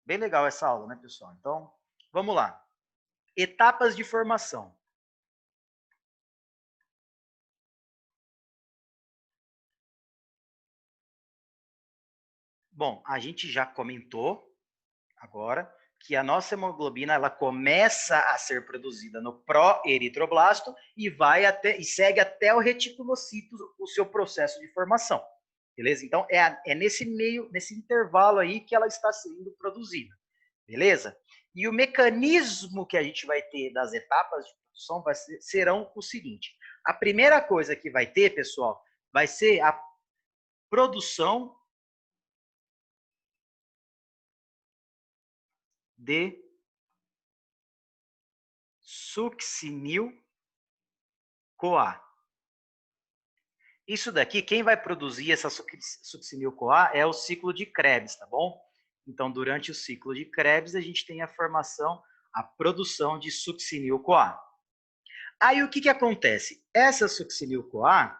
Speaker 1: Bem legal essa aula, né, pessoal? Então, vamos lá. Etapas de formação. Bom, a gente já comentou agora que a nossa hemoglobina ela começa a ser produzida no pró-eritroblasto e vai até e segue até o reticulocito o seu processo de formação. Beleza? Então é nesse meio, nesse intervalo aí que ela está sendo produzida. Beleza? E o mecanismo que a gente vai ter das etapas de produção serão o seguinte: a primeira coisa que vai ter, pessoal, vai ser a produção de succinil-CoA. Isso daqui, quem vai produzir essa succinil-CoA é o ciclo de Krebs, tá bom? Então, durante o ciclo de Krebs, a gente tem a formação, a produção de succinil-CoA. Aí, o que acontece? Essa succinil-CoA,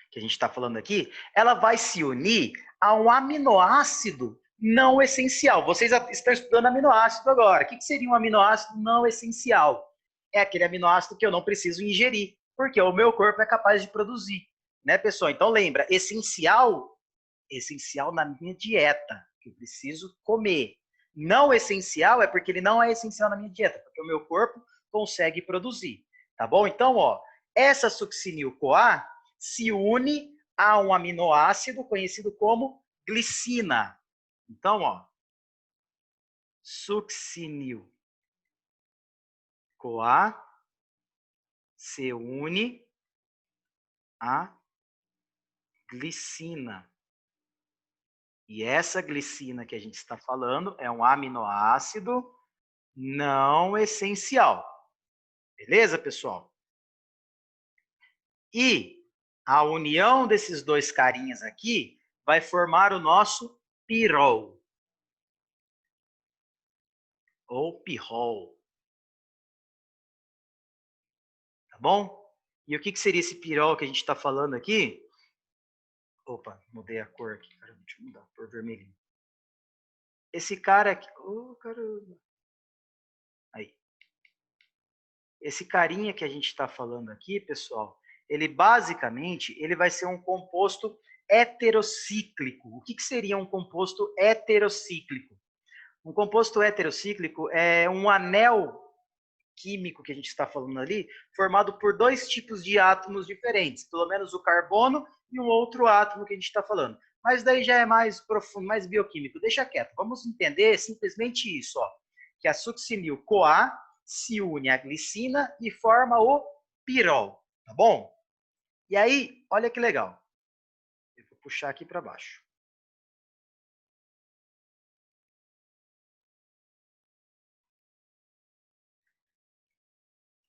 Speaker 1: que a gente está falando aqui, ela vai se unir a um aminoácido não essencial. Vocês estão estudando aminoácido agora. O que seria um aminoácido não essencial? É aquele aminoácido que eu não preciso ingerir, porque o meu corpo é capaz de produzir, né, pessoal? Então lembra, essencial na minha dieta, que eu preciso comer. Não essencial é porque ele não é essencial na minha dieta, porque o meu corpo consegue produzir, tá bom? Então, ó, essa succinil-CoA se une a um aminoácido conhecido como glicina. Então, ó, succinil-CoA se une a glicina. E essa glicina que a gente está falando é um aminoácido não essencial. Beleza, pessoal? E a união desses dois carinhas aqui vai formar o nosso pirol. Ou pirrol. Tá bom? E o que seria esse pirol que a gente está falando aqui? Opa, mudei a cor aqui. Caramba, deixa eu mudar por vermelhinho. Esse cara aqui. Oh, caramba. Aí. Esse carinha que a gente está falando aqui, pessoal, ele basicamente ele vai ser um composto heterocíclico. O que seria um composto heterocíclico? Um composto heterocíclico é um anel químico que a gente está falando ali, formado por dois tipos de átomos diferentes, pelo menos o carbono e um outro átomo que a gente está falando. Mas daí já é mais profundo, mais bioquímico. Deixa quieto. Vamos entender simplesmente isso, ó, que a succinil-CoA se une à glicina e forma o pirol, tá bom? E aí, olha que legal. Eu vou puxar aqui para baixo.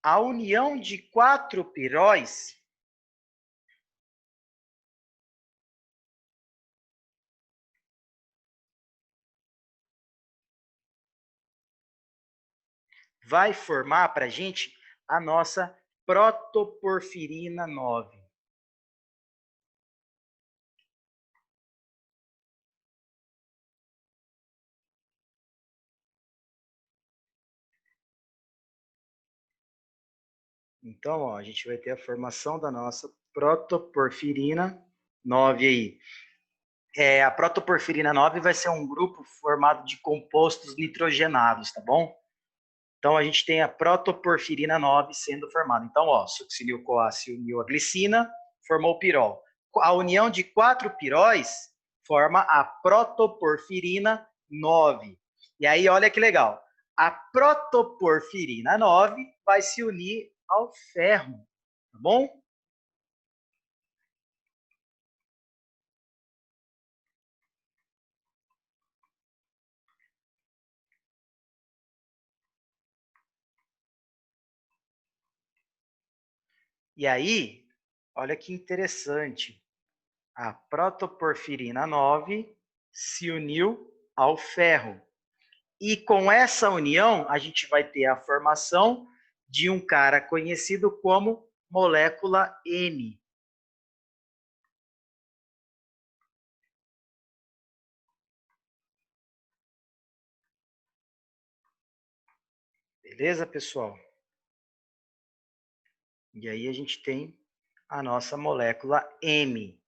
Speaker 1: a união de 4 piróis vai formar para a gente a nossa protoporfirina 9. Então, ó, a gente vai ter a formação da nossa protoporfirina 9 aí. A protoporfirina 9 vai ser um grupo formado de compostos nitrogenados, tá bom? Então, a gente tem a protoporfirina 9 sendo formada. Então, ó, succinil-CoA se uniu à glicina, formou o pirol. A união de 4 piróis forma a protoporfirina 9. E aí, olha que legal. A protoporfirina 9 vai se unir ao ferro, tá bom? E aí, olha que interessante. A protoporfirina 9 se uniu ao ferro. E com essa união, a gente vai ter a formação de um cara conhecido como molécula M. Beleza, pessoal? E aí a gente tem a nossa molécula M,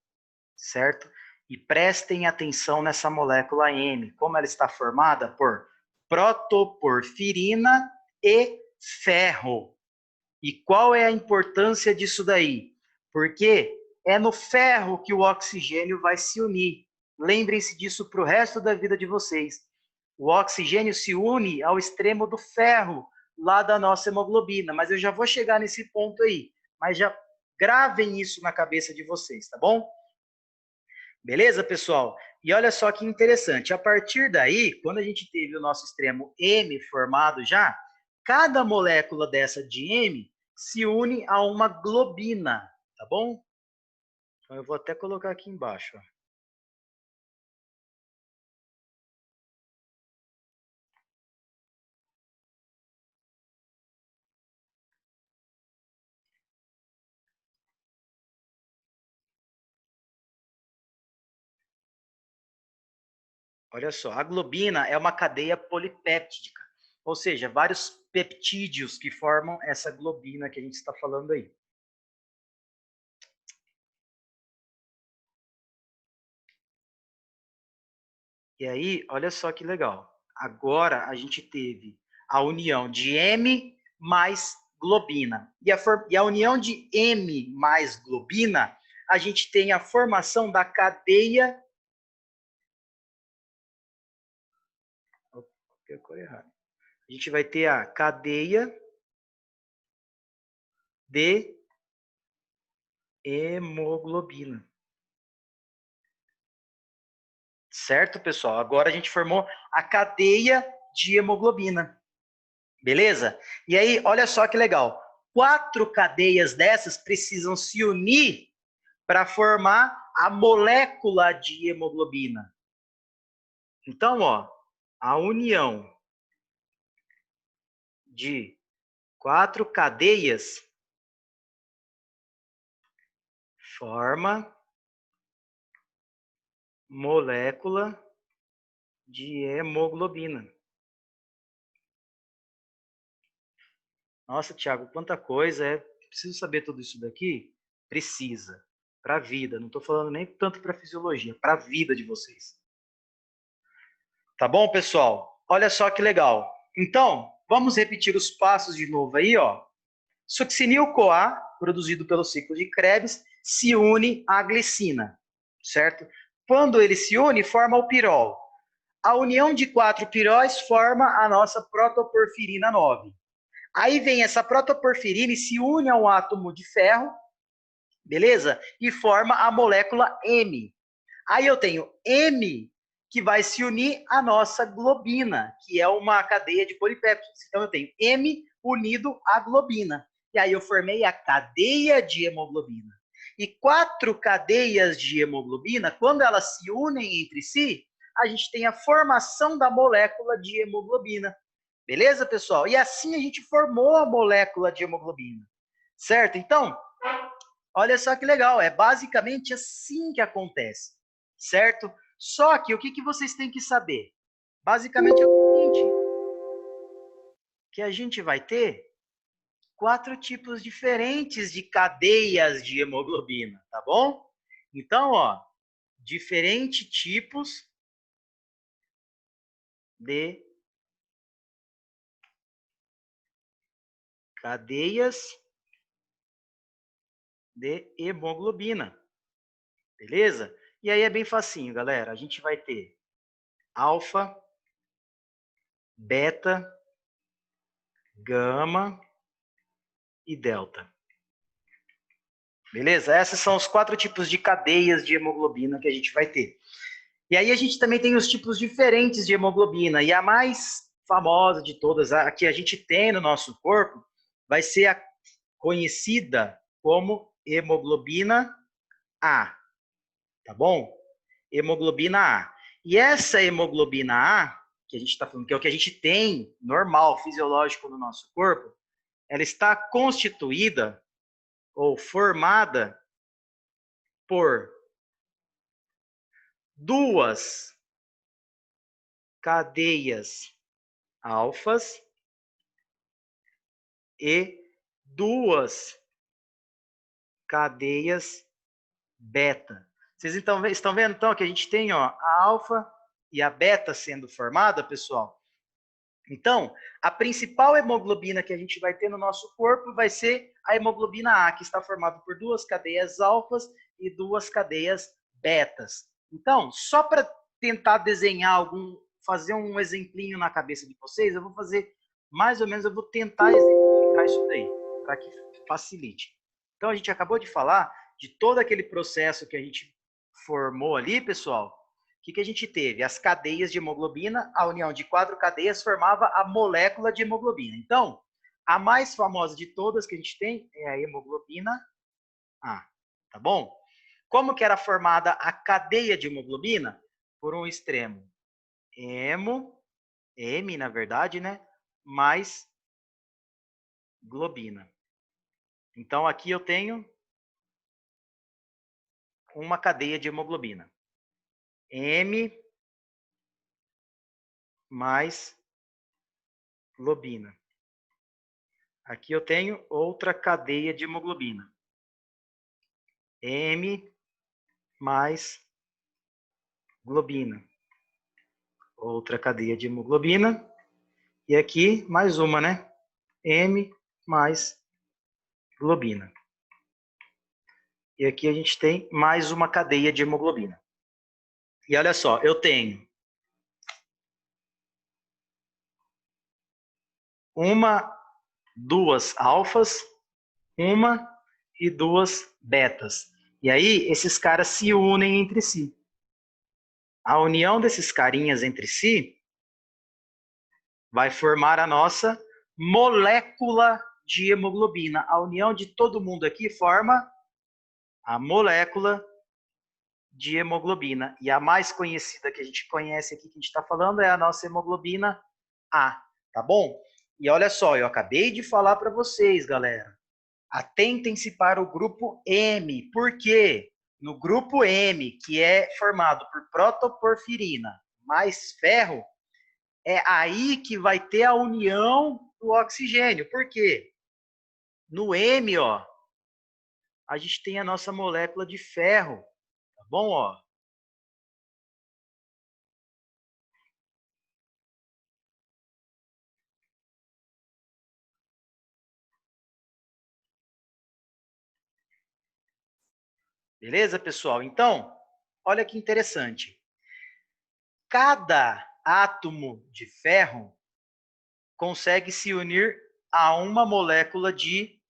Speaker 1: certo? E prestem atenção nessa molécula M, como ela está formada por protoporfirina e ferro. E qual é a importância disso daí? Porque é no ferro que o oxigênio vai se unir. Lembrem-se disso para o resto da vida de vocês. O oxigênio se une ao extremo do ferro, lá da nossa hemoglobina. Mas eu já vou chegar nesse ponto aí. Mas já gravem isso na cabeça de vocês, tá bom? Beleza, pessoal? E olha só que interessante. A partir daí, quando a gente teve o nosso extremo M formado já, cada molécula dessa de M se une a uma globina, tá bom? Então eu vou até colocar aqui embaixo, ó. Olha só, a globina é uma cadeia polipéptida, ou seja, vários peptídeos que formam essa globina que a gente está falando aí. E aí, olha só que legal. Agora a gente teve a união de M mais globina. E a união de M mais globina, a gente tem a formação da cadeia. A cor errada. A gente vai ter a cadeia de hemoglobina. Certo, pessoal? Agora a gente formou a cadeia de hemoglobina. Beleza? E aí, olha só que legal. 4 cadeias dessas precisam se unir para formar a molécula de hemoglobina. Então, ó, a união de 4 cadeias forma molécula de hemoglobina. Nossa, Thiago, quanta coisa é. Preciso saber tudo isso daqui? Precisa. Para a vida. Não estou falando nem tanto para a fisiologia, para a vida de vocês. Tá bom, pessoal? Olha só que legal. Então, vamos repetir os passos de novo aí, ó. Succinil-CoA, produzido pelo ciclo de Krebs, se une à glicina, certo? Quando ele se une, forma o pirol. A união de 4 piróis forma a nossa protoporfirina 9. Aí vem essa protoporfirina e se une a um átomo de ferro, beleza? E forma a molécula M. Aí eu tenho M que vai se unir à nossa globina, que é uma cadeia de polipéptidos. Então eu tenho M unido à globina. E aí eu formei a cadeia de hemoglobina. E 4 cadeias de hemoglobina, quando elas se unem entre si, a gente tem a formação da molécula de hemoglobina. Beleza, pessoal? E assim a gente formou a molécula de hemoglobina. Certo? Então, olha só que legal. É basicamente assim que acontece. Certo? Só que o que vocês têm que saber? Basicamente é o seguinte, que a gente vai ter 4 tipos diferentes de cadeias de hemoglobina, tá bom? Então, ó, diferentes tipos de cadeias de hemoglobina, beleza? E aí é bem facinho, galera. A gente vai ter alfa, beta, gama e delta. Beleza? Esses são os 4 tipos de cadeias de hemoglobina que a gente vai ter. E aí a gente também tem os tipos diferentes de hemoglobina. E a mais famosa de todas, a que a gente tem no nosso corpo, vai ser a conhecida como hemoglobina A. Tá bom? Hemoglobina A. E essa hemoglobina A, que a gente está falando, que é o que a gente tem normal, fisiológico no nosso corpo, ela está constituída ou formada por 2 cadeias alfas e 2 cadeias beta. Vocês estão vendo, então, que a gente tem ó, a alfa e a beta sendo formada, pessoal? Então, a principal hemoglobina que a gente vai ter no nosso corpo vai ser a hemoglobina A, que está formada por 2 cadeias alfas e 2 cadeias betas. Então, só para tentar desenhar fazer um exemplinho na cabeça de vocês, eu vou fazer mais ou menos, eu vou tentar exemplificar isso daí, para que facilite. Então, a gente acabou de falar de todo aquele processo que a gente formou ali, pessoal. O que a gente teve? As cadeias de hemoglobina, a união de 4 cadeias formava a molécula de hemoglobina. Então, a mais famosa de todas que a gente tem é a hemoglobina A, tá bom? Como que era formada a cadeia de hemoglobina? Por um extremo, M na verdade, né? Mais globina. Então, aqui eu tenho uma cadeia de hemoglobina. M mais globina. Aqui eu tenho outra cadeia de hemoglobina. M mais globina. Outra cadeia de hemoglobina. E aqui mais uma, né? M mais globina. E aqui a gente tem mais uma cadeia de hemoglobina. E olha só, eu tenho duas alfas, uma e 2 betas. E aí, esses caras se unem entre si. A união desses carinhas entre si vai formar a nossa molécula de hemoglobina. A união de todo mundo aqui forma a molécula de hemoglobina. E a mais conhecida que a gente conhece aqui, que a gente está falando, é a nossa hemoglobina A. Tá bom? E olha só, eu acabei de falar para vocês, galera. Atentem-se para o grupo M. Por quê? No grupo M, que é formado por protoporfirina mais ferro, é aí que vai ter a união do oxigênio. Por quê? No M, ó, a gente tem a nossa molécula de ferro. Tá bom, ó? Beleza, pessoal? Então, olha que interessante. Cada átomo de ferro consegue se unir a uma molécula de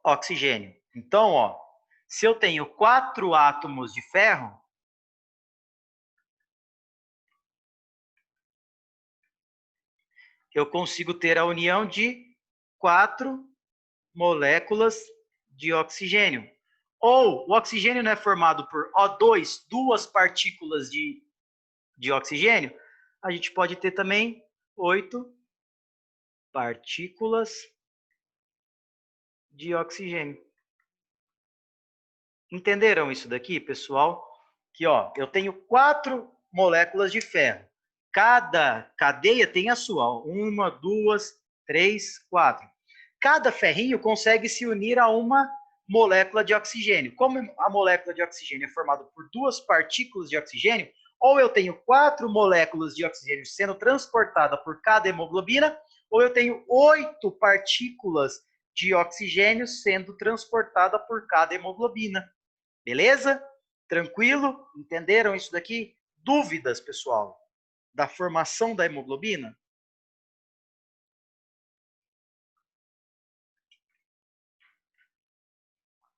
Speaker 1: oxigênio. Então, ó, se eu tenho 4 átomos de ferro, eu consigo ter a união de 4 moléculas de oxigênio. Ou o oxigênio não é formado por O2, 2 partículas de oxigênio, a gente pode ter também 8 partículas de oxigênio. Entenderam isso daqui, pessoal? Que ó, eu tenho 4 moléculas de ferro. Cada cadeia tem a sua. 1, 2, 3, 4. Cada ferrinho consegue se unir a uma molécula de oxigênio. Como a molécula de oxigênio é formada por 2 partículas de oxigênio, ou eu tenho 4 moléculas de oxigênio sendo transportadas por cada hemoglobina, ou eu tenho 8 partículas de oxigênio sendo transportada por cada hemoglobina. Beleza? Tranquilo? Entenderam isso daqui? Dúvidas, pessoal, da formação da hemoglobina?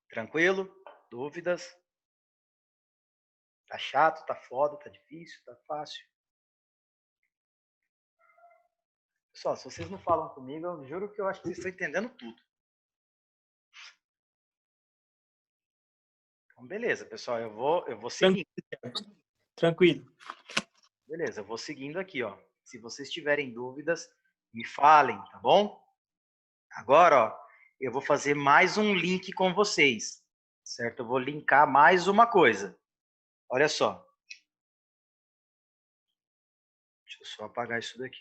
Speaker 1: Tranquilo? Dúvidas? Tá chato, tá foda, tá difícil, tá fácil? Pessoal, se vocês não falam comigo, eu juro que eu acho que vocês estão entendendo tudo. Então, beleza, pessoal, eu vou seguindo.
Speaker 4: Tranquilo.
Speaker 1: Beleza, eu vou seguindo aqui, ó. Se vocês tiverem dúvidas, me falem, tá bom? Agora, ó, eu vou fazer mais um link com vocês, certo? Eu vou linkar mais uma coisa. Olha só. Deixa eu só apagar isso daqui.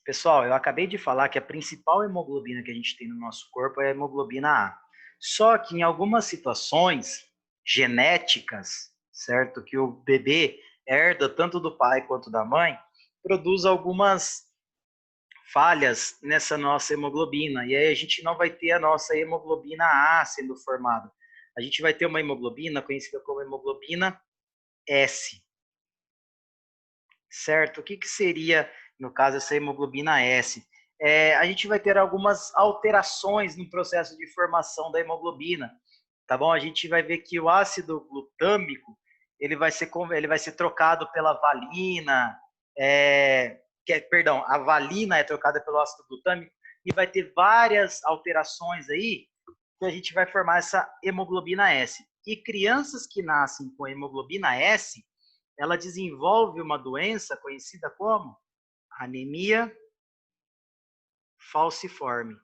Speaker 1: Pessoal, eu acabei de falar que a principal hemoglobina que a gente tem no nosso corpo é a hemoglobina A. Só que em algumas situações genéticas, certo? Que o bebê herda tanto do pai quanto da mãe, produz algumas falhas nessa nossa hemoglobina. E aí a gente não vai ter a nossa hemoglobina A sendo formada. A gente vai ter uma hemoglobina conhecida como hemoglobina S. Certo? O que seria, no caso, essa hemoglobina S? A gente vai ter algumas alterações no processo de formação da hemoglobina, tá bom? A gente vai ver que o ácido glutâmico, ele vai ser trocado pela valina, perdão, a valina é trocada pelo ácido glutâmico, e vai ter várias alterações aí, que a gente vai formar essa hemoglobina S. E crianças que nascem com hemoglobina S, ela desenvolve uma doença conhecida como anemia falciforme.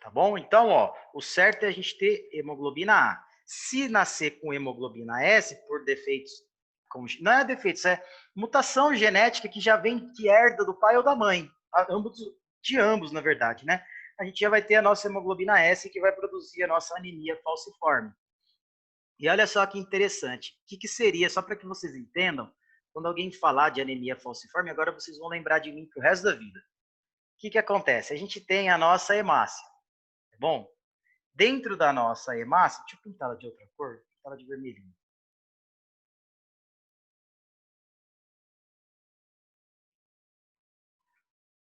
Speaker 1: Tá bom? Então, ó, o certo é a gente ter hemoglobina A. Se nascer com hemoglobina S, por defeitos, não é defeitos, é mutação genética que já vem, que herda do pai ou da mãe, de ambos, na verdade, né? A gente já vai ter a nossa hemoglobina S, que vai produzir a nossa anemia falciforme. E olha só que interessante. O que seria, só para que vocês entendam, quando alguém falar de anemia falciforme, agora vocês vão lembrar de mim pro resto da vida. O que acontece? A gente tem a nossa hemácia. Tá bom? Dentro da nossa hemácia, deixa eu pintar ela de outra cor, pintar ela de vermelhinho.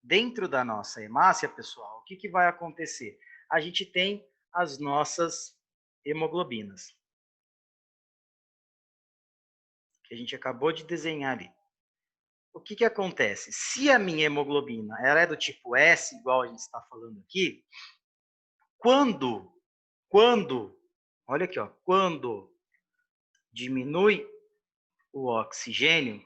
Speaker 1: Dentro da nossa hemácia, pessoal, o que vai acontecer? A gente tem as nossas hemoglobinas, que a gente acabou de desenhar ali. O que acontece? Se a minha hemoglobina ela é do tipo S, igual a gente está falando aqui, quando, olha aqui, ó, quando diminui o oxigênio,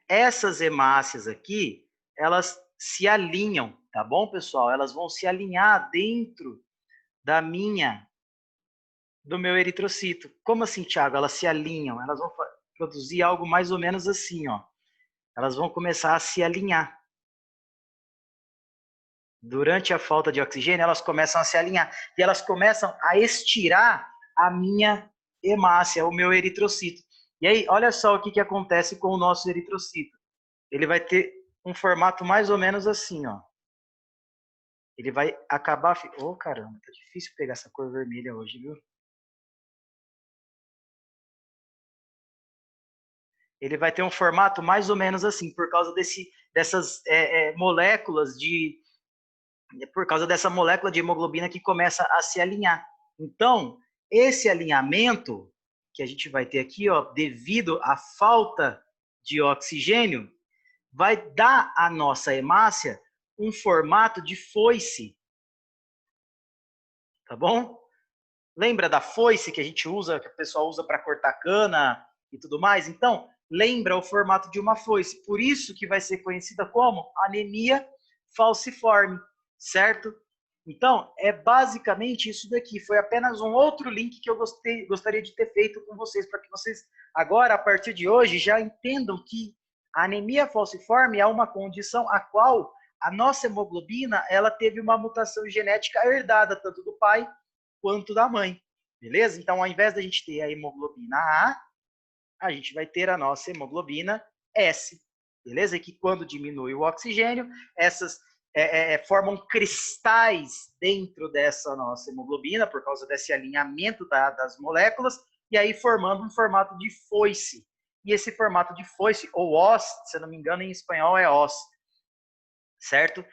Speaker 1: essas hemácias aqui, elas se alinham, tá bom, pessoal? Elas vão se alinhar dentro do meu eritrocito. Como assim, Thiago? Elas se alinham, elas vão produzir algo mais ou menos assim, ó. Elas vão começar a se alinhar. Durante a falta de oxigênio, elas começam a se alinhar e elas começam a estirar a minha hemácia, o meu eritrocito. E aí, olha só o que acontece com o nosso eritrocito. Ele vai ter um formato mais ou menos assim, ó. Ele vai acabar... Oh, caramba, tá difícil pegar essa cor vermelha hoje, viu? Ele vai ter um formato mais ou menos assim, por causa dessas moléculas por causa dessa molécula de hemoglobina que começa a se alinhar. Então, esse alinhamento que a gente vai ter aqui, ó, devido à falta de oxigênio, vai dar à nossa hemácia um formato de foice. Tá bom? Lembra da foice que a gente usa, que o pessoal usa para cortar cana e tudo mais? Então, lembra o formato de uma foice. Por isso que vai ser conhecida como anemia falciforme, certo? Então, é basicamente isso daqui. Foi apenas um outro link que eu gostaria de ter feito com vocês, para que vocês, agora, a partir de hoje, já entendam que a anemia falciforme é uma condição a qual a nossa hemoglobina ela teve uma mutação genética herdada, tanto do pai quanto da mãe. Beleza? Então, ao invés da gente ter a hemoglobina A gente vai ter a nossa hemoglobina S. Beleza? E que quando diminui o oxigênio, essas formam cristais dentro dessa nossa hemoglobina, por causa desse alinhamento das moléculas, e aí formando um formato de foice. E esse formato de foice, ou os, se eu não me engano, em espanhol é os, certo?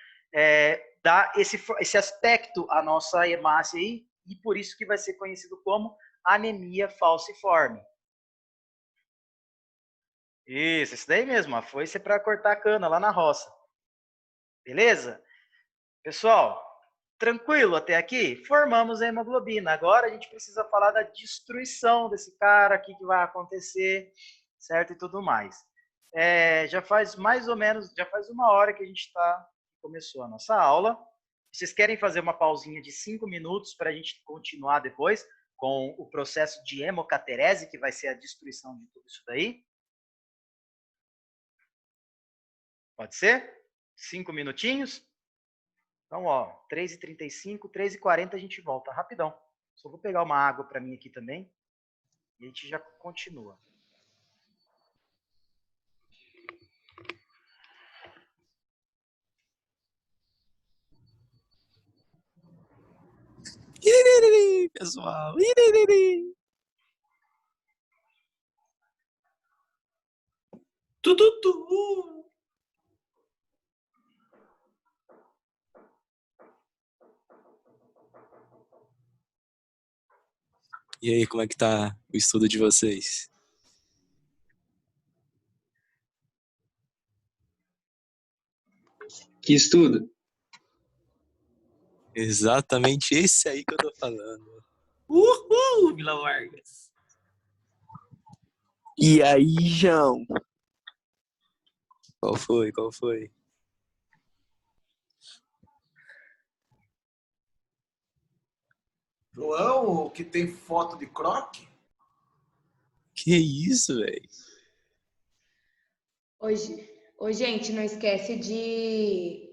Speaker 1: Dá esse aspecto à nossa hemácia aí, e por isso que vai ser conhecido como anemia falciforme. Isso daí mesmo, a foice é para cortar a cana lá na roça. Beleza? Pessoal, tranquilo até aqui? Formamos a hemoglobina. Agora a gente precisa falar da destruição desse cara aqui que vai acontecer, certo? E tudo mais. Já faz mais ou menos, já faz 1 hora que a gente começou a nossa aula. Vocês querem fazer uma pausinha de 5 minutos para a gente continuar depois com o processo de hemocaterese, que vai ser a destruição de tudo isso daí? Pode ser? 5 minutinhos? Então, ó, 3h35, 3h40 a gente volta rapidão. Só vou pegar uma água para mim aqui também e a gente já continua.
Speaker 4: Iriri, pessoal. Iriri. Tututu. E aí, como é que tá o estudo de vocês?
Speaker 5: Que estudo?
Speaker 4: Exatamente esse aí que eu tô falando. Uhul, Vila Vargas. E aí, João? Qual foi? Qual foi?
Speaker 3: João, o que tem foto de croque?
Speaker 4: Que isso, velho?
Speaker 2: Oi, gente, não esquece de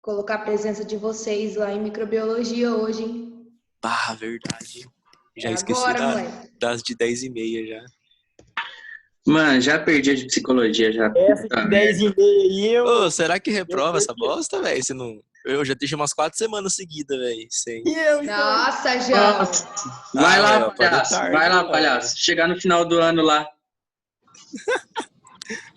Speaker 2: colocar a presença de vocês lá em microbiologia hoje, hein?
Speaker 4: Ah, verdade. Já
Speaker 2: É
Speaker 4: esqueci
Speaker 2: agora, moleque.
Speaker 4: das de 10h30 já.
Speaker 5: Mano, já perdi a de psicologia, já.
Speaker 4: Essa
Speaker 5: Puta
Speaker 4: de
Speaker 5: merda.
Speaker 4: 10h30 Ô, será que reprova essa bosta, velho? Se não... Eu já deixei umas 4 semanas seguidas, velho. Sem...
Speaker 2: Nossa, João.
Speaker 5: Nossa. Vai lá,
Speaker 4: velho,
Speaker 5: palhaço.
Speaker 4: tarde,
Speaker 5: Vai lá,
Speaker 4: velho.
Speaker 5: palhaço. Chegar no final do ano lá.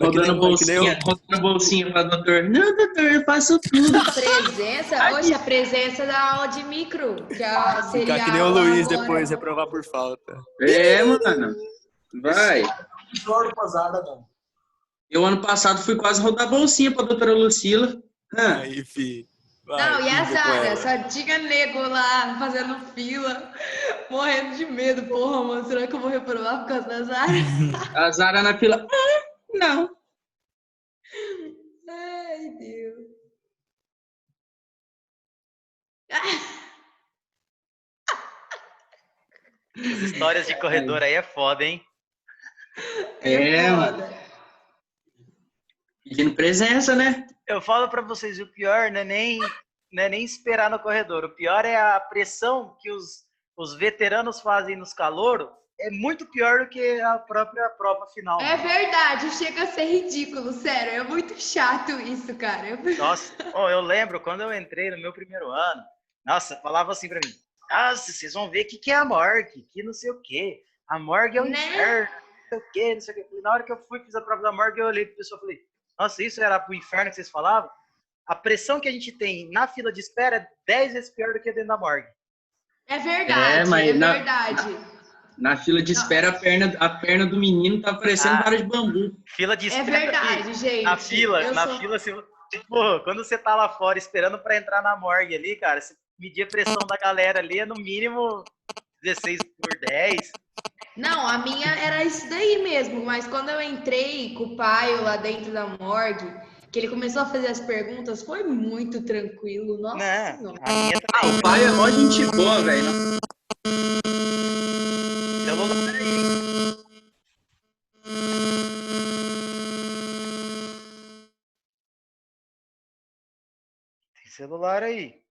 Speaker 5: Rodando bolsinha pra doutor. Não, doutor, eu faço tudo.
Speaker 2: Presença? Oxe, a presença da aula de micro. Que seria
Speaker 4: Ficar que nem o
Speaker 2: aula
Speaker 4: Luiz
Speaker 2: agora.
Speaker 4: depois, reprovar por falta.
Speaker 5: Mano. Vai.
Speaker 3: Jorge Pazada, não.
Speaker 5: Eu, ano passado, fui quase rodar bolsinha pra doutora Lucila.
Speaker 4: Aí, fi. Vai,
Speaker 2: Não, e a
Speaker 4: pinga com
Speaker 2: Zara?
Speaker 4: ela.
Speaker 2: Só diga nego lá, fazendo fila, morrendo de medo. Porra, mano, será que eu vou reprovar por causa da Zara?
Speaker 5: A Zara na fila. Não.
Speaker 2: Ai, Deus.
Speaker 1: As histórias de corredor aí é foda, hein?
Speaker 5: Mano. Pedindo presença, né?
Speaker 1: Eu falo para vocês, o pior não é nem esperar no corredor. O pior é a pressão que os veteranos fazem nos calouros. É muito pior do que a própria prova final.
Speaker 2: É verdade, chega a ser ridículo, sério. É muito chato isso, cara.
Speaker 1: Nossa, eu lembro quando eu entrei no meu primeiro ano. Nossa, falava assim para mim. Nossa, vocês vão ver o que é a morgue, que não sei o quê. A morgue é o inferno, não sei o quê, não sei o quê. Na hora que eu fiz a prova da morgue, eu olhei para a pessoa e falei, nossa, isso era pro inferno que vocês falavam? A pressão que a gente tem na fila de espera é 10 vezes pior do que dentro da morgue.
Speaker 2: É verdade,
Speaker 5: mas
Speaker 2: é verdade.
Speaker 5: Na fila de espera, a perna do menino tá parecendo vara de bambu.
Speaker 1: Fila de
Speaker 2: É
Speaker 1: espera.
Speaker 2: verdade, gente.
Speaker 1: Na fila,
Speaker 2: Eu
Speaker 1: na
Speaker 2: sou-
Speaker 1: fila, tipo, quando você tá lá fora esperando pra entrar na morgue ali, cara, você medir a pressão da galera ali é no mínimo 16/10.
Speaker 2: Não, a minha era isso daí mesmo, mas quando eu entrei com o pai lá dentro da morgue, que ele começou a fazer as perguntas, foi muito tranquilo. Nossa
Speaker 1: Né?
Speaker 2: Senhora.
Speaker 1: A minha
Speaker 5: Ah,
Speaker 1: também.
Speaker 5: o pai é mó gente boa, velho.
Speaker 1: Celular aí. Tem celular aí.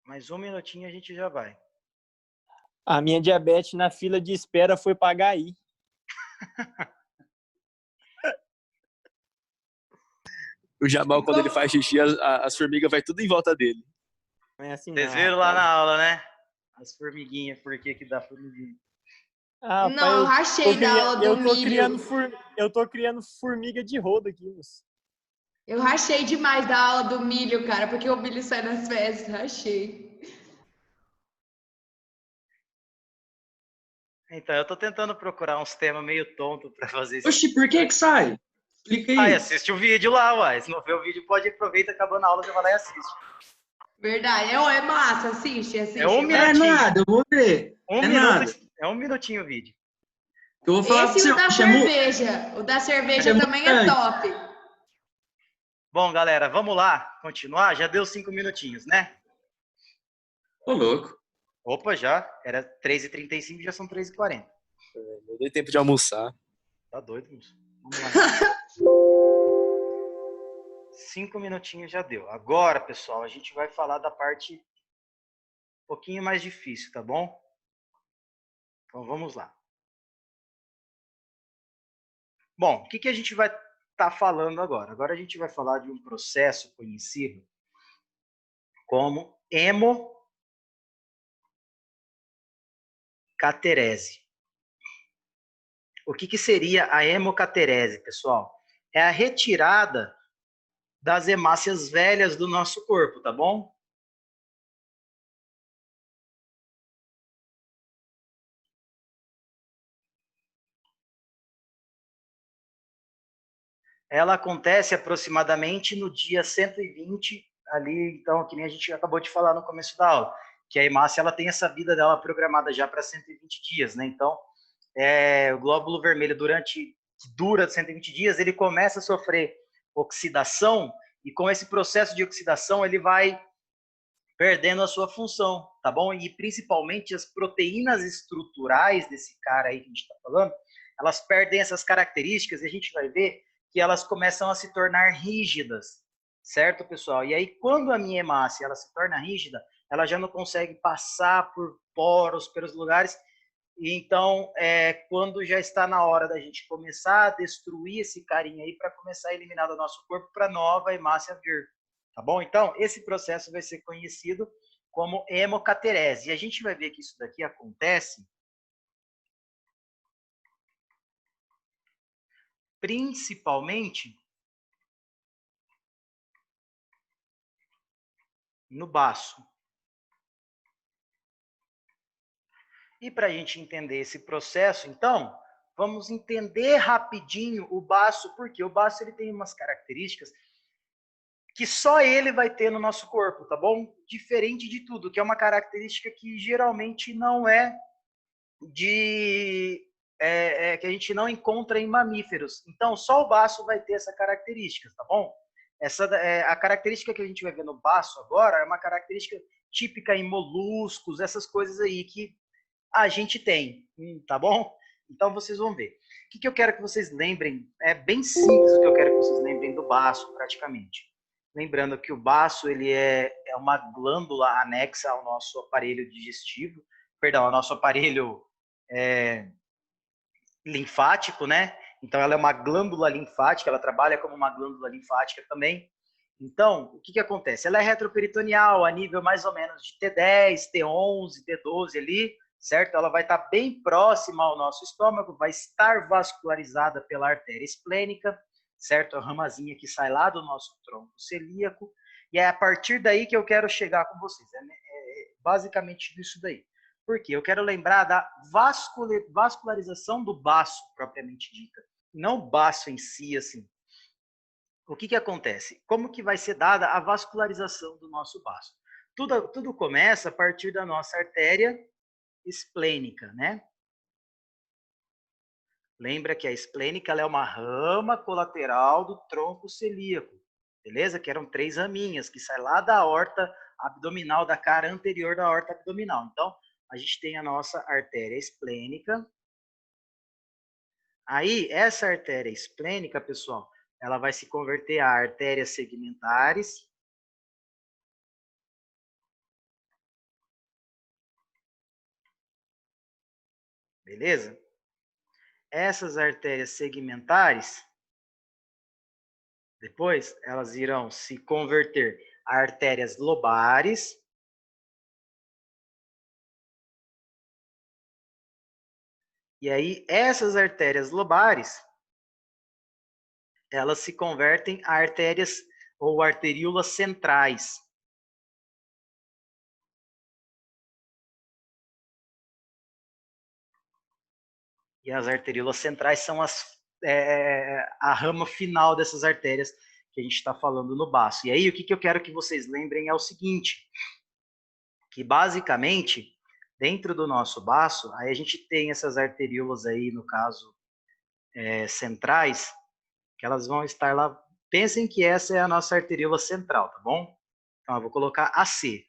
Speaker 1: Mais um minutinho a gente já vai.
Speaker 6: A minha diabetes na fila de espera foi pra HI.
Speaker 4: O Jamal, quando ele faz xixi, as formigas vai tudo em volta dele.
Speaker 6: Não é assim,
Speaker 1: Vocês
Speaker 6: não,
Speaker 1: viram lá
Speaker 6: rapaz.
Speaker 1: na aula, né? As formiguinhas, por que que dá formiguinha?
Speaker 6: Ah,
Speaker 2: Não,
Speaker 6: pai,
Speaker 2: eu rachei da aula do milho.
Speaker 6: Eu tô criando formiga de roda aqui, moço.
Speaker 2: Eu rachei demais da aula do milho, cara, porque o milho sai das fezes, rachei.
Speaker 1: Então, eu tô tentando procurar uns temas meio tonto pra fazer isso.
Speaker 5: Oxi, por que sai? Explica
Speaker 1: Ah, e
Speaker 5: aí.
Speaker 1: assiste o vídeo lá, uai. Se não ver o vídeo, pode aproveitar, acabando a aula, já vai lá e assiste.
Speaker 2: Verdade. É massa, assiste.
Speaker 1: É um
Speaker 5: É
Speaker 1: minutinho.
Speaker 5: nada, eu vou ver.
Speaker 1: Um
Speaker 5: é
Speaker 1: minuto,
Speaker 5: nada.
Speaker 1: é um minutinho o vídeo.
Speaker 5: Eu vou falar pra
Speaker 2: Esse e
Speaker 5: você.
Speaker 2: o da cerveja. O da cerveja
Speaker 5: é
Speaker 2: também é
Speaker 5: grande.
Speaker 2: top.
Speaker 1: Bom, galera, vamos lá continuar? Já deu 5 minutinhos, né?
Speaker 5: Ô, louco.
Speaker 1: Opa, já. Era 3h35, já são 3h40.
Speaker 4: Não deu tempo de almoçar.
Speaker 1: Tá doido, moço. Vamos lá. 5 minutinhos já deu. Agora, pessoal, a gente vai falar da parte um pouquinho mais difícil, tá bom? Então, vamos lá. Bom, o que a gente vai estar falando agora? Agora a gente vai falar de um processo conhecido como hemocaterese. O que seria a hemocaterese, pessoal? É a retirada das hemácias velhas do nosso corpo, tá bom? Ela acontece aproximadamente no dia 120, ali, então, que nem a gente acabou de falar no começo da aula, que a hemácia ela tem essa vida dela programada já para 120 dias, né? Então, o glóbulo vermelho dura 120 dias, ele começa a sofrer oxidação, e com esse processo de oxidação ele vai perdendo a sua função, tá bom? E principalmente as proteínas estruturais desse cara aí que a gente está falando, elas perdem essas características e a gente vai ver que elas começam a se tornar rígidas, certo, pessoal? E aí, quando a minha hemácia ela se torna rígida, ela já não consegue passar por poros, pelos lugares. E então, quando já está na hora da gente começar a destruir esse carinha aí para começar a eliminar do nosso corpo para nova hemácia vir. Tá bom? Então, esse processo vai ser conhecido como hemocaterese. E a gente vai ver que isso daqui acontece principalmente no baço. E para a gente entender esse processo, então, vamos entender rapidinho o baço, porque o baço ele tem umas características que só ele vai ter no nosso corpo, tá bom? Diferente de tudo, que é uma característica que geralmente não é que a gente não encontra em mamíferos. Então, só o baço vai ter essa característica, tá bom? A característica que a gente vai ver no baço agora é uma característica típica em moluscos, essas coisas aí que a gente tem, tá bom? Então, vocês vão ver. O que eu quero que vocês lembrem? É bem simples o que eu quero que vocês lembrem do baço, praticamente. Lembrando que o baço ele é uma glândula anexa ao nosso aparelho digestivo, perdão, ao nosso aparelho linfático, né? Então, ela é uma glândula linfática, ela trabalha como uma glândula linfática também. Então, o que acontece? Ela é retroperitoneal a nível mais ou menos de T10, T11, T12 ali, certo? Ela vai estar bem próxima ao nosso estômago, vai estar vascularizada pela artéria esplênica, certo? A ramazinha que sai lá do nosso tronco celíaco. E é a partir daí que eu quero chegar com vocês. basicamente disso daí. Por quê? Eu quero lembrar da vascularização do baço, propriamente dita. Não o baço em si, assim. O que acontece? Como que vai ser dada a vascularização do nosso baço? Tudo começa a partir da nossa artéria esplênica, né? Lembra que a esplênica ela é uma rama colateral do tronco celíaco, beleza? Que eram 3 raminhas que saem lá da aorta abdominal, da cara anterior da aorta abdominal. Então, a gente tem a nossa artéria esplênica. Aí, essa artéria esplênica, pessoal, ela vai se converter a artérias segmentares. Beleza? Essas artérias segmentares, depois, elas irão se converter a artérias lobares. E aí, essas artérias lobares, elas se convertem a artérias ou arteríolas centrais. E as arteríolas centrais são a rama final dessas artérias que a gente está falando no baço. E aí, o que eu quero que vocês lembrem é o seguinte, que basicamente, dentro do nosso baço, aí a gente tem essas arteríolas aí, no caso, centrais, que elas vão estar lá. Pensem que essa é a nossa arteríola central, tá bom? Então, eu vou colocar AC,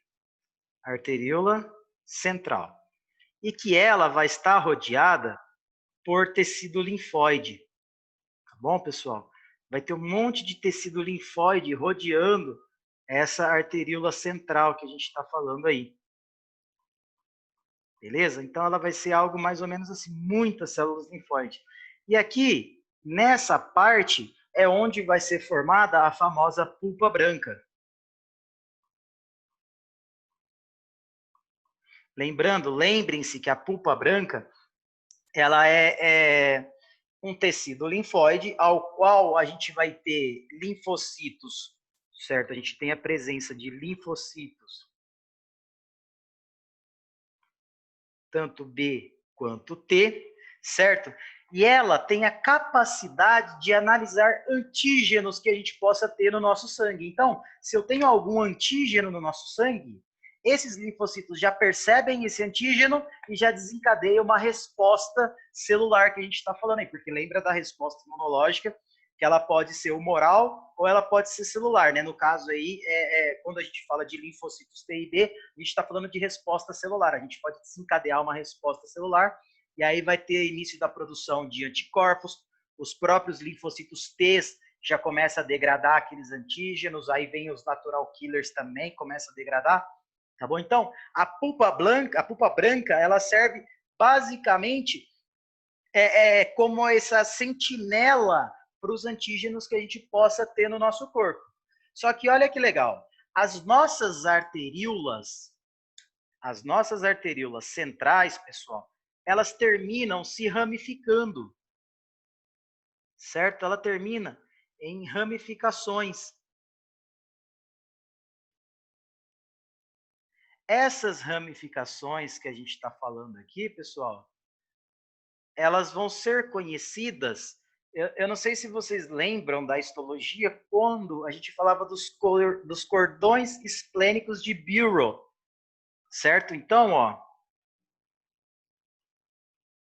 Speaker 1: arteríola central. E que ela vai estar rodeada por tecido linfóide. Tá bom, pessoal? Vai ter um monte de tecido linfóide rodeando essa arteríola central que a gente está falando aí. Beleza? Então, ela vai ser algo mais ou menos assim, muitas células linfóides. E aqui, nessa parte, é onde vai ser formada a famosa pulpa branca. Lembrem-se que a pulpa branca, ela é um tecido linfóide ao qual a gente vai ter linfocitos, certo? A gente tem a presença de linfocitos, tanto B quanto T, certo? E ela tem a capacidade de analisar antígenos que a gente possa ter no nosso sangue. Então, se eu tenho algum antígeno no nosso sangue, esses linfocitos já percebem esse antígeno e já desencadeiam uma resposta celular que a gente está falando aí. Porque lembra da resposta imunológica, que ela pode ser humoral ou ela pode ser celular, né? No caso aí, quando a gente fala de linfocitos T e B, a gente está falando de resposta celular. A gente pode desencadear uma resposta celular e aí vai ter início da produção de anticorpos, os próprios linfocitos T já começam a degradar aqueles antígenos, aí vem os natural killers também, começa a degradar, tá bom? Então, a pulpa branca, ela serve basicamente como essa sentinela para os antígenos que a gente possa ter no nosso corpo. Só que olha que legal, as nossas arteríolas centrais, pessoal, elas terminam se ramificando, certo? Ela termina em ramificações. Essas ramificações que a gente está falando aqui, pessoal, elas vão ser conhecidas. Eu não sei se vocês lembram da histologia, quando a gente falava dos cordões esplênicos de Burrow, certo? Então, ó,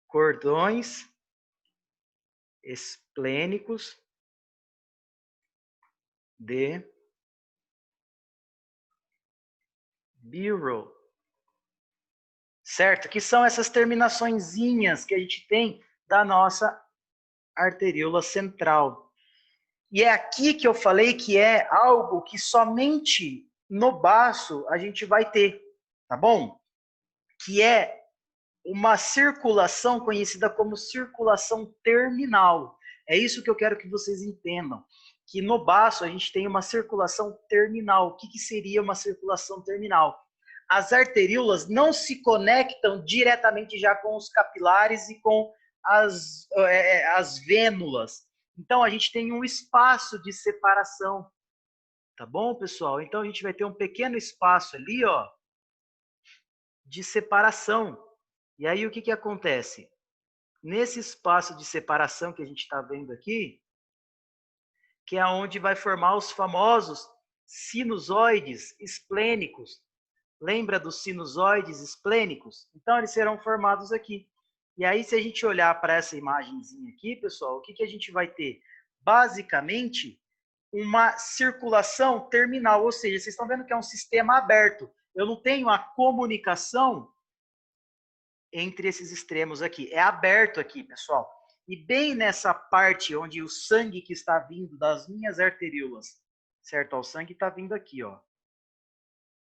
Speaker 1: cordões esplênicos de Burrow, certo? Que são essas terminaçõezinhas que a gente tem da nossa arteríola central. E é aqui que eu falei que é algo que somente no baço a gente vai ter, tá bom? Que é uma circulação conhecida como circulação terminal. É isso que eu quero que vocês entendam. Que no baço a gente tem uma circulação terminal. O que seria uma circulação terminal? As arteríolas não se conectam diretamente já com os capilares e com as vênulas. Então, a gente tem um espaço de separação. Tá bom, pessoal? Então, a gente vai ter um pequeno espaço ali, ó, de separação. E aí o que acontece? Nesse espaço de separação que a gente está vendo aqui, que é onde vai formar os famosos sinusoides esplênicos. Lembra dos sinusoides esplênicos? Então, eles serão formados aqui. E aí, se a gente olhar para essa imagenzinha aqui, pessoal, o que a gente vai ter? Basicamente, uma circulação terminal, ou seja, vocês estão vendo que é um sistema aberto. Eu não tenho a comunicação entre esses extremos aqui. É aberto aqui, pessoal. E bem nessa parte onde o sangue que está vindo das minhas arteríolas, certo? O sangue está vindo aqui, ó.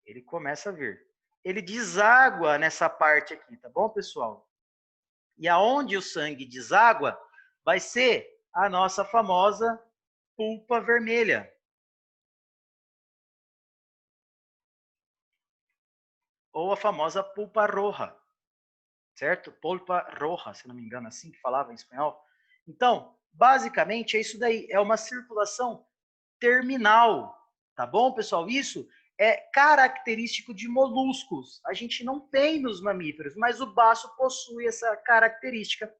Speaker 1: Ele começa a vir. Ele deságua nessa parte aqui, tá bom, pessoal? E aonde o sangue deságua vai ser a nossa famosa pulpa vermelha. Ou a famosa pulpa roja. Certo? Pulpa roja, se não me engano, assim que falava em espanhol. Então, basicamente, é isso daí. É uma circulação terminal. Tá bom, pessoal? Isso é característico de moluscos. A gente não tem nos mamíferos, mas o baço possui essa característica.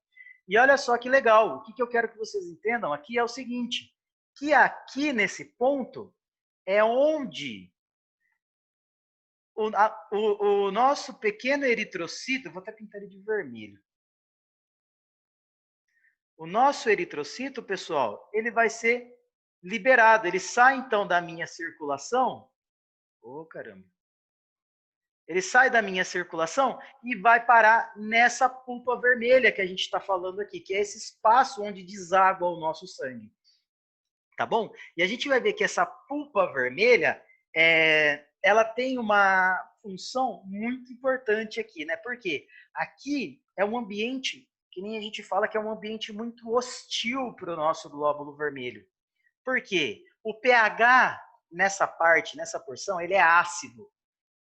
Speaker 1: E olha só que legal. O que eu quero que vocês entendam aqui é o seguinte, que aqui nesse ponto é onde o nosso pequeno eritrocito, vou até pintar ele de vermelho. O nosso eritrocito, pessoal, ele vai ser liberado. Ele sai, então, da minha circulação. Ô, caramba. Ele sai da minha circulação e vai parar nessa pulpa vermelha que a gente está falando aqui, que é esse espaço onde deságua o nosso sangue. Tá bom? E a gente vai ver que essa pulpa vermelha, ela tem uma função muito importante aqui, né? Porque aqui é um ambiente, que nem a gente fala que é um ambiente muito hostil para o nosso glóbulo vermelho. Por quê? O pH nessa parte, nessa porção, ele é ácido.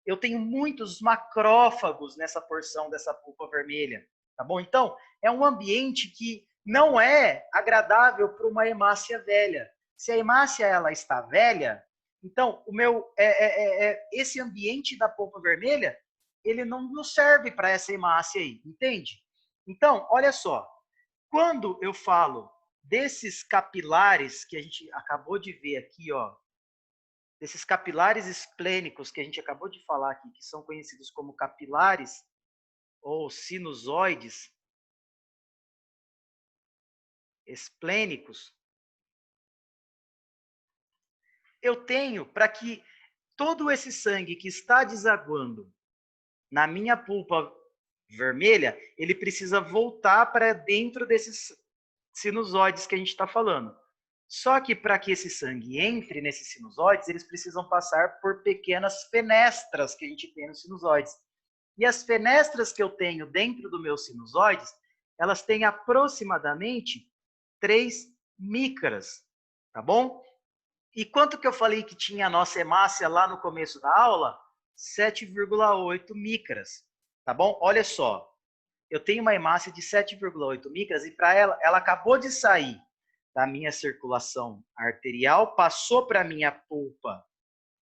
Speaker 1: Eu tenho muitos macrófagos nessa porção dessa pulpa vermelha, tá bom? Então, é um ambiente que não é agradável para uma hemácia velha. Se a hemácia ela está velha, então esse ambiente da polpa vermelha, ele não serve para essa hemácia aí, entende? Então, olha só, quando eu falo desses capilares que a gente acabou de ver aqui, ó, desses capilares esplênicos que a gente acabou de falar aqui, que são conhecidos como capilares ou sinusoides esplênicos, eu tenho para que todo esse sangue que está desaguando na minha pulpa vermelha, ele precisa voltar para dentro desses sinusoides que a gente está falando. Só que para que esse sangue entre nesses sinusoides, eles precisam passar por pequenas fenestras que a gente tem nos sinusoides. E as fenestras que eu tenho dentro do meu sinusoides, elas têm aproximadamente 3 micras, tá bom? E quanto que eu falei que tinha a nossa hemácia lá no começo da aula? 7,8 micras, tá bom? Olha só, eu tenho uma hemácia de 7,8 micras e para ela acabou de sair da minha circulação arterial, passou para a minha pulpa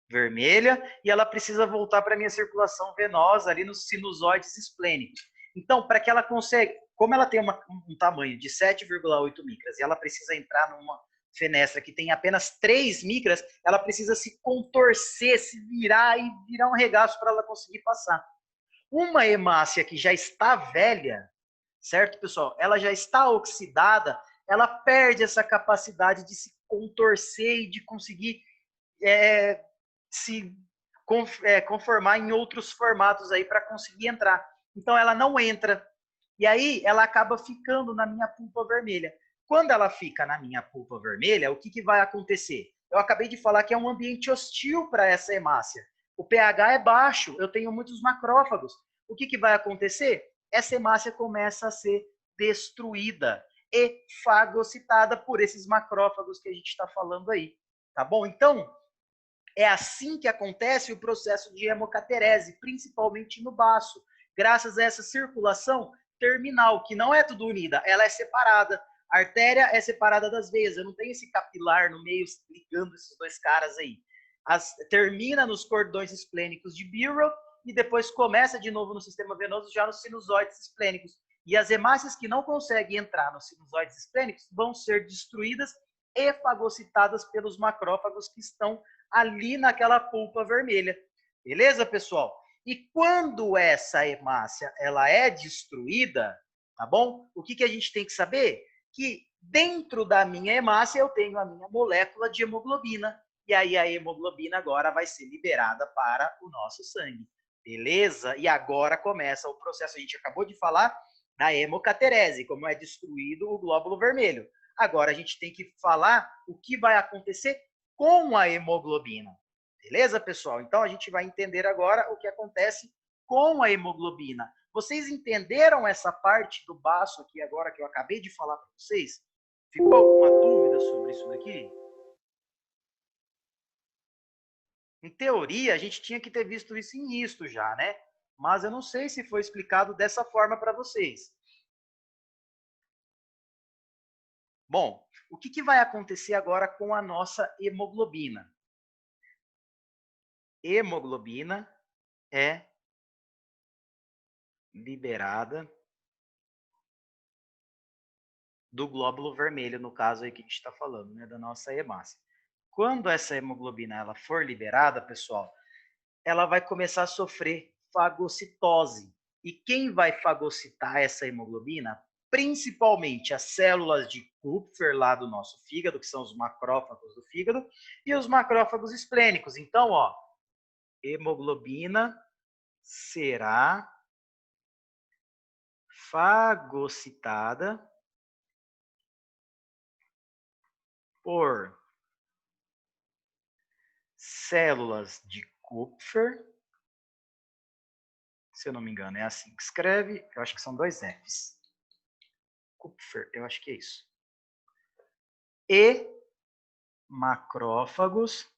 Speaker 1: vermelha e ela precisa voltar para a minha circulação venosa ali nos sinusoides esplênicos. Então, para que ela consiga, como ela tem um tamanho de 7,8 micras e ela precisa entrar numa fenestra que tem apenas 3 micras, ela precisa se contorcer, se virar e virar um regaço para ela conseguir passar. Uma hemácia que já está velha, certo, pessoal? Ela já está oxidada, ela perde essa capacidade de se contorcer e de conseguir se conformar em outros formatos aí para conseguir entrar. Então ela não entra. E aí ela acaba ficando na minha pulpa vermelha. Quando ela fica na minha pulpa vermelha, o que vai acontecer? Eu acabei de falar que é um ambiente hostil para essa hemácia. O pH é baixo, eu tenho muitos macrófagos. O que vai acontecer? Essa hemácia começa a ser destruída e fagocitada por esses macrófagos que a gente está falando aí. Tá bom? Então, é assim que acontece o processo de hemocaterese, principalmente no baço, graças a essa circulação terminal, que não é tudo unida, ela é separada. A artéria é separada das veias, eu não tenho esse capilar no meio ligando esses dois caras aí. Termina nos cordões esplênicos de Burrow e depois começa de novo no sistema venoso, já nos sinusoides esplênicos. E as hemácias que não conseguem entrar nos sinusoides esplênicos vão ser destruídas e fagocitadas pelos macrófagos que estão ali naquela pulpa vermelha. Beleza, pessoal? E quando essa hemácia ela é destruída, tá bom? O que a gente tem que saber? Que dentro da minha hemácia eu tenho a minha molécula de hemoglobina. E aí a hemoglobina agora vai ser liberada para o nosso sangue. Beleza? E agora começa o processo. A gente acabou de falar da hemocaterese, como é destruído o glóbulo vermelho. Agora a gente tem que falar o que vai acontecer com a hemoglobina. Beleza, pessoal? Então a gente vai entender agora o que acontece com a hemoglobina. Vocês entenderam essa parte do baço aqui agora que eu acabei de falar para vocês? Ficou alguma dúvida sobre isso daqui? Em teoria, a gente tinha que ter visto isso em isto já, né? Mas eu não sei se foi explicado dessa forma para vocês. Bom, o que vai acontecer agora com a nossa hemoglobina? Hemoglobina é liberada do glóbulo vermelho, no caso aí que a gente está falando, né, da nossa hemácia. Quando essa hemoglobina ela for liberada, pessoal, ela vai começar a sofrer fagocitose. E quem vai fagocitar essa hemoglobina? Principalmente as células de Kupfer lá do nosso fígado, que são os macrófagos do fígado, e os macrófagos esplênicos. Então, ó, hemoglobina será fagocitada por células de Kupfer, se eu não me engano, é assim que escreve, eu acho que são 2 Fs. Kupfer, eu acho que é isso. E macrófagos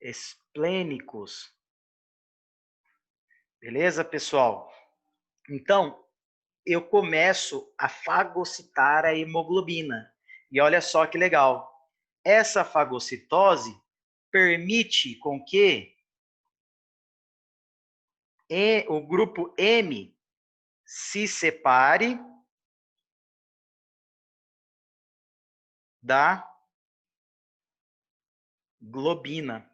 Speaker 1: esplênicos. Beleza, pessoal? Então, eu começo a fagocitar a hemoglobina. E olha só que legal. Essa fagocitose permite com que o grupo M se separe da globina.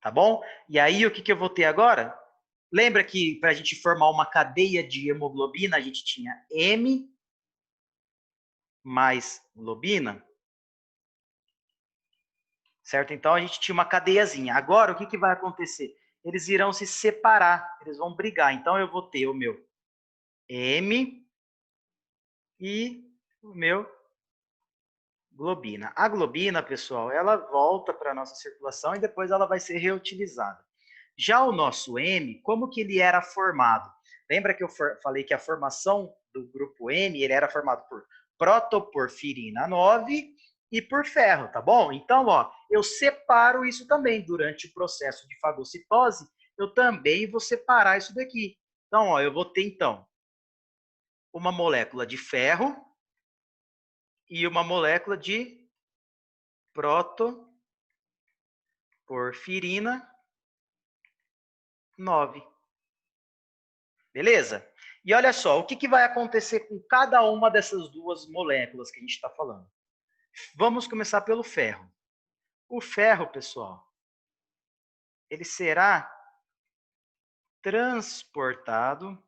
Speaker 1: Tá bom? E aí, o que eu vou ter agora? Lembra que para a gente formar uma cadeia de hemoglobina, a gente tinha M mais globina? Certo? Então, a gente tinha uma cadeiazinha. Agora, o que vai acontecer? Eles irão se separar, eles vão brigar. Então, eu vou ter o meu M e o meu globina. A globina, pessoal, ela volta para a nossa circulação e depois ela vai ser reutilizada. Já o nosso M, como que ele era formado? Lembra que eu falei que a formação do grupo M ele era formado por protoporfirina 9 e por ferro, tá bom? Então, ó, eu separo isso também durante o processo de fagocitose, eu também vou separar isso daqui. Então, ó, eu vou ter então uma molécula de ferro e uma molécula de protoporfirina 9. Beleza? E olha só, o que vai acontecer com cada uma dessas duas moléculas que a gente está falando? Vamos começar pelo ferro. O ferro, pessoal, ele será transportado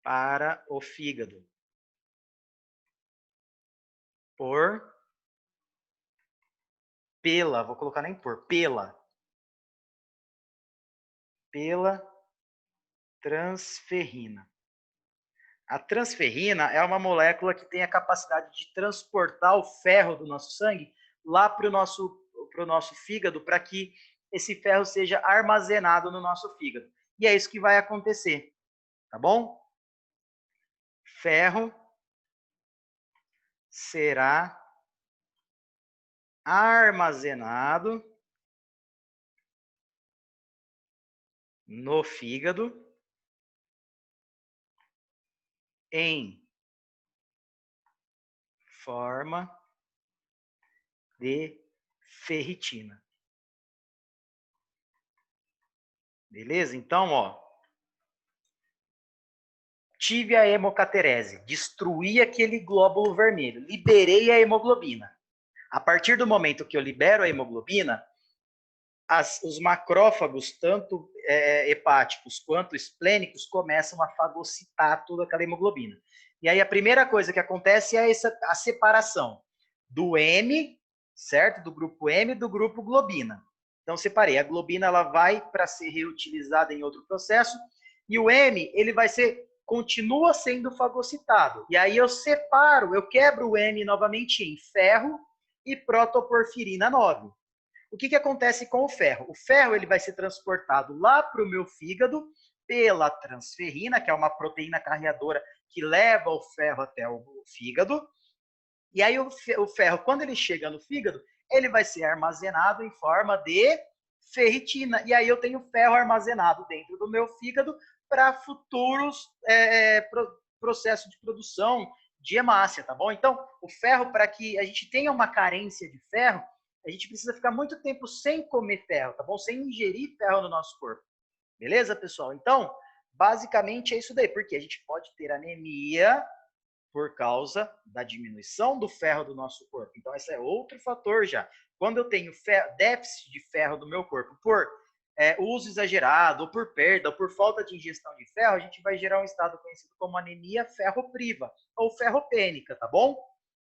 Speaker 1: para o fígado vou colocar nem pela transferrina. A transferrina é uma molécula que tem a capacidade de transportar o ferro do nosso sangue lá para o nosso fígado, para que esse ferro seja armazenado no nosso fígado. E é isso que vai acontecer, tá bom? Ferro será armazenado no fígado em forma de ferritina. Beleza? Então, ó, tive a hemocaterese, destruí aquele glóbulo vermelho, liberei a hemoglobina. A partir do momento que eu libero a hemoglobina, os macrófagos, tanto hepáticos quanto esplênicos, começam a fagocitar toda aquela hemoglobina. E aí a primeira coisa que acontece é a separação do M, certo? Do grupo M e do grupo globina. Então, separei. A globina ela vai para ser reutilizada em outro processo e o M ele continua sendo fagocitado. E aí eu separo, eu quebro o M novamente em ferro e protoporfirina 9. O que acontece com o ferro? O ferro ele vai ser transportado lá para o meu fígado pela transferrina, que é uma proteína carreadora que leva o ferro até o fígado. E aí o ferro, quando ele chega no fígado, ele vai ser armazenado em forma de ferritina. E aí eu tenho ferro armazenado dentro do meu fígado para futuros processos de produção de hemácia, tá bom? Então, o ferro, para que a gente tenha uma carência de ferro, a gente precisa ficar muito tempo sem comer ferro, tá bom? Sem ingerir ferro no nosso corpo. Beleza, pessoal? Então, basicamente é isso daí, porque a gente pode ter anemia por causa da diminuição do ferro do nosso corpo. Então, esse é outro fator já. Quando eu tenho déficit de ferro do meu corpo por uso exagerado, ou por perda, ou por falta de ingestão de ferro, a gente vai gerar um estado conhecido como anemia ferropriva, ou ferropênica, tá bom?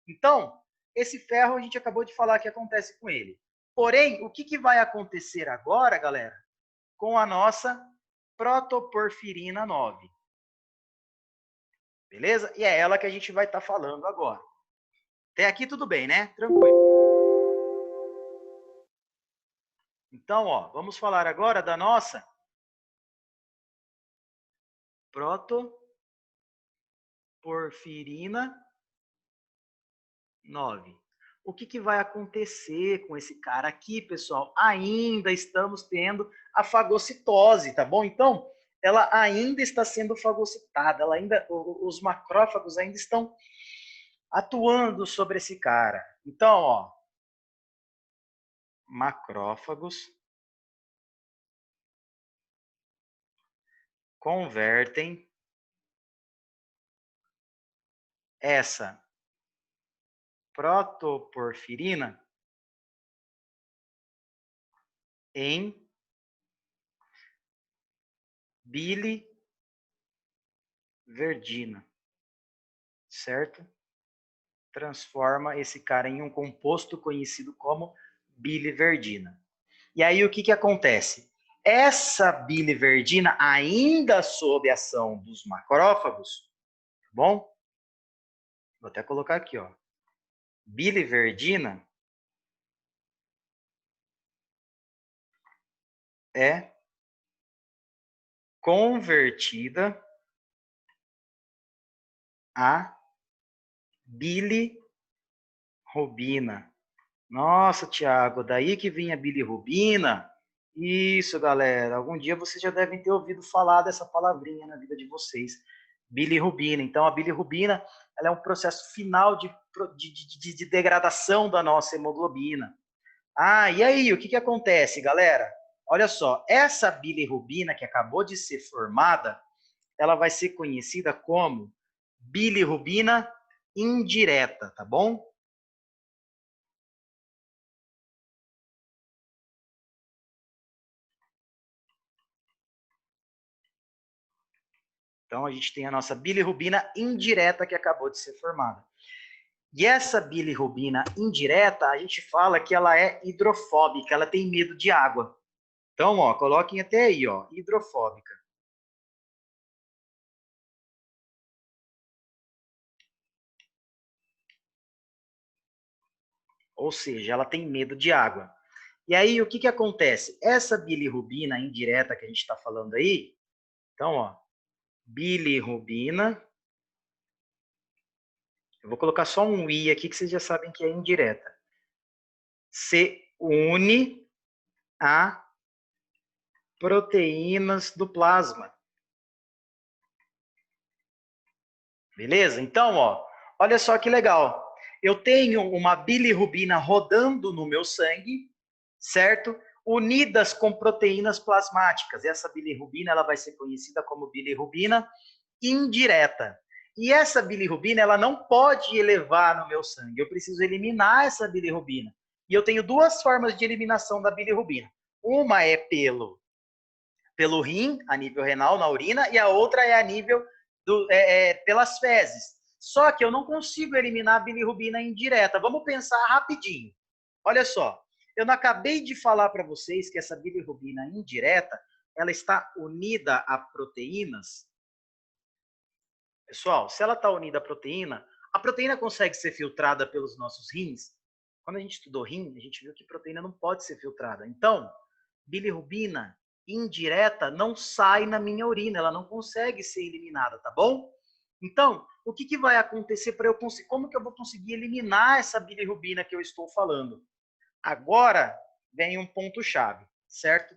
Speaker 1: Então, esse ferro a gente acabou de falar que acontece com ele. Porém, o que vai acontecer agora, galera, com a nossa protoporfirina 9? Beleza? E é ela que a gente vai estar falando agora. Até aqui tudo bem, né? Tranquilo. Então, ó, vamos falar agora da nossa protoporfirina 9. O que vai acontecer com esse cara aqui, pessoal? Ainda estamos tendo a fagocitose, tá bom? Então, ela ainda está sendo fagocitada, os macrófagos ainda estão atuando sobre esse cara. Então, ó, macrófagos convertem essa protoporfirina em biliverdina, certo? Transforma esse cara em um composto conhecido como biliverdina. E aí o que acontece? Essa biliverdina, ainda sob a ação dos macrófagos, tá bom? Vou até colocar aqui, ó. Biliverdina é convertida a bilirrubina. Nossa, Tiago, daí que vinha a bilirrubina? Isso, galera. Algum dia vocês já devem ter ouvido falar dessa palavrinha na vida de vocês. Bilirrubina. Então, a bilirrubina ela é um processo final de degradação da nossa hemoglobina. Ah, e aí, o que acontece, galera? Olha só, essa bilirrubina que acabou de ser formada, ela vai ser conhecida como bilirrubina indireta, tá bom? Então, a gente tem a nossa bilirrubina indireta que acabou de ser formada. E essa bilirrubina indireta, a gente fala que ela é hidrofóbica, ela tem medo de água. Então, ó, coloquem até aí, ó, hidrofóbica. Ou seja, ela tem medo de água. E aí, o que acontece? Essa bilirrubina indireta que a gente está falando aí, então, ó, bilirrubina, eu vou colocar só um I aqui que vocês já sabem que é indireta, se une a proteínas do plasma. Beleza? Então, ó, olha só que legal. eu tenho uma bilirrubina rodando no meu sangue, certo? Unidas com proteínas plasmáticas. Essa bilirrubina ela vai ser conhecida como bilirrubina indireta. E essa bilirrubina ela não pode elevar no meu sangue. Eu preciso eliminar essa bilirrubina. E eu tenho duas formas de eliminação da bilirrubina. Uma é pelo rim, a nível renal, na urina, e a outra é a nível pelas fezes. Só que eu não consigo eliminar a bilirrubina indireta. Vamos pensar rapidinho. Olha só, eu não acabei de falar para vocês que essa bilirrubina indireta, ela está unida a proteínas. Pessoal, se ela está unida a proteína consegue ser filtrada pelos nossos rins? Quando a gente estudou rim, a gente viu que proteína não pode ser filtrada. Então, bilirrubina indireta não sai na minha urina, ela não consegue ser eliminada, tá bom? Então, o que vai acontecer para eu conseguir? Como que eu vou conseguir eliminar essa bilirrubina que eu estou falando? Agora vem um ponto-chave, certo?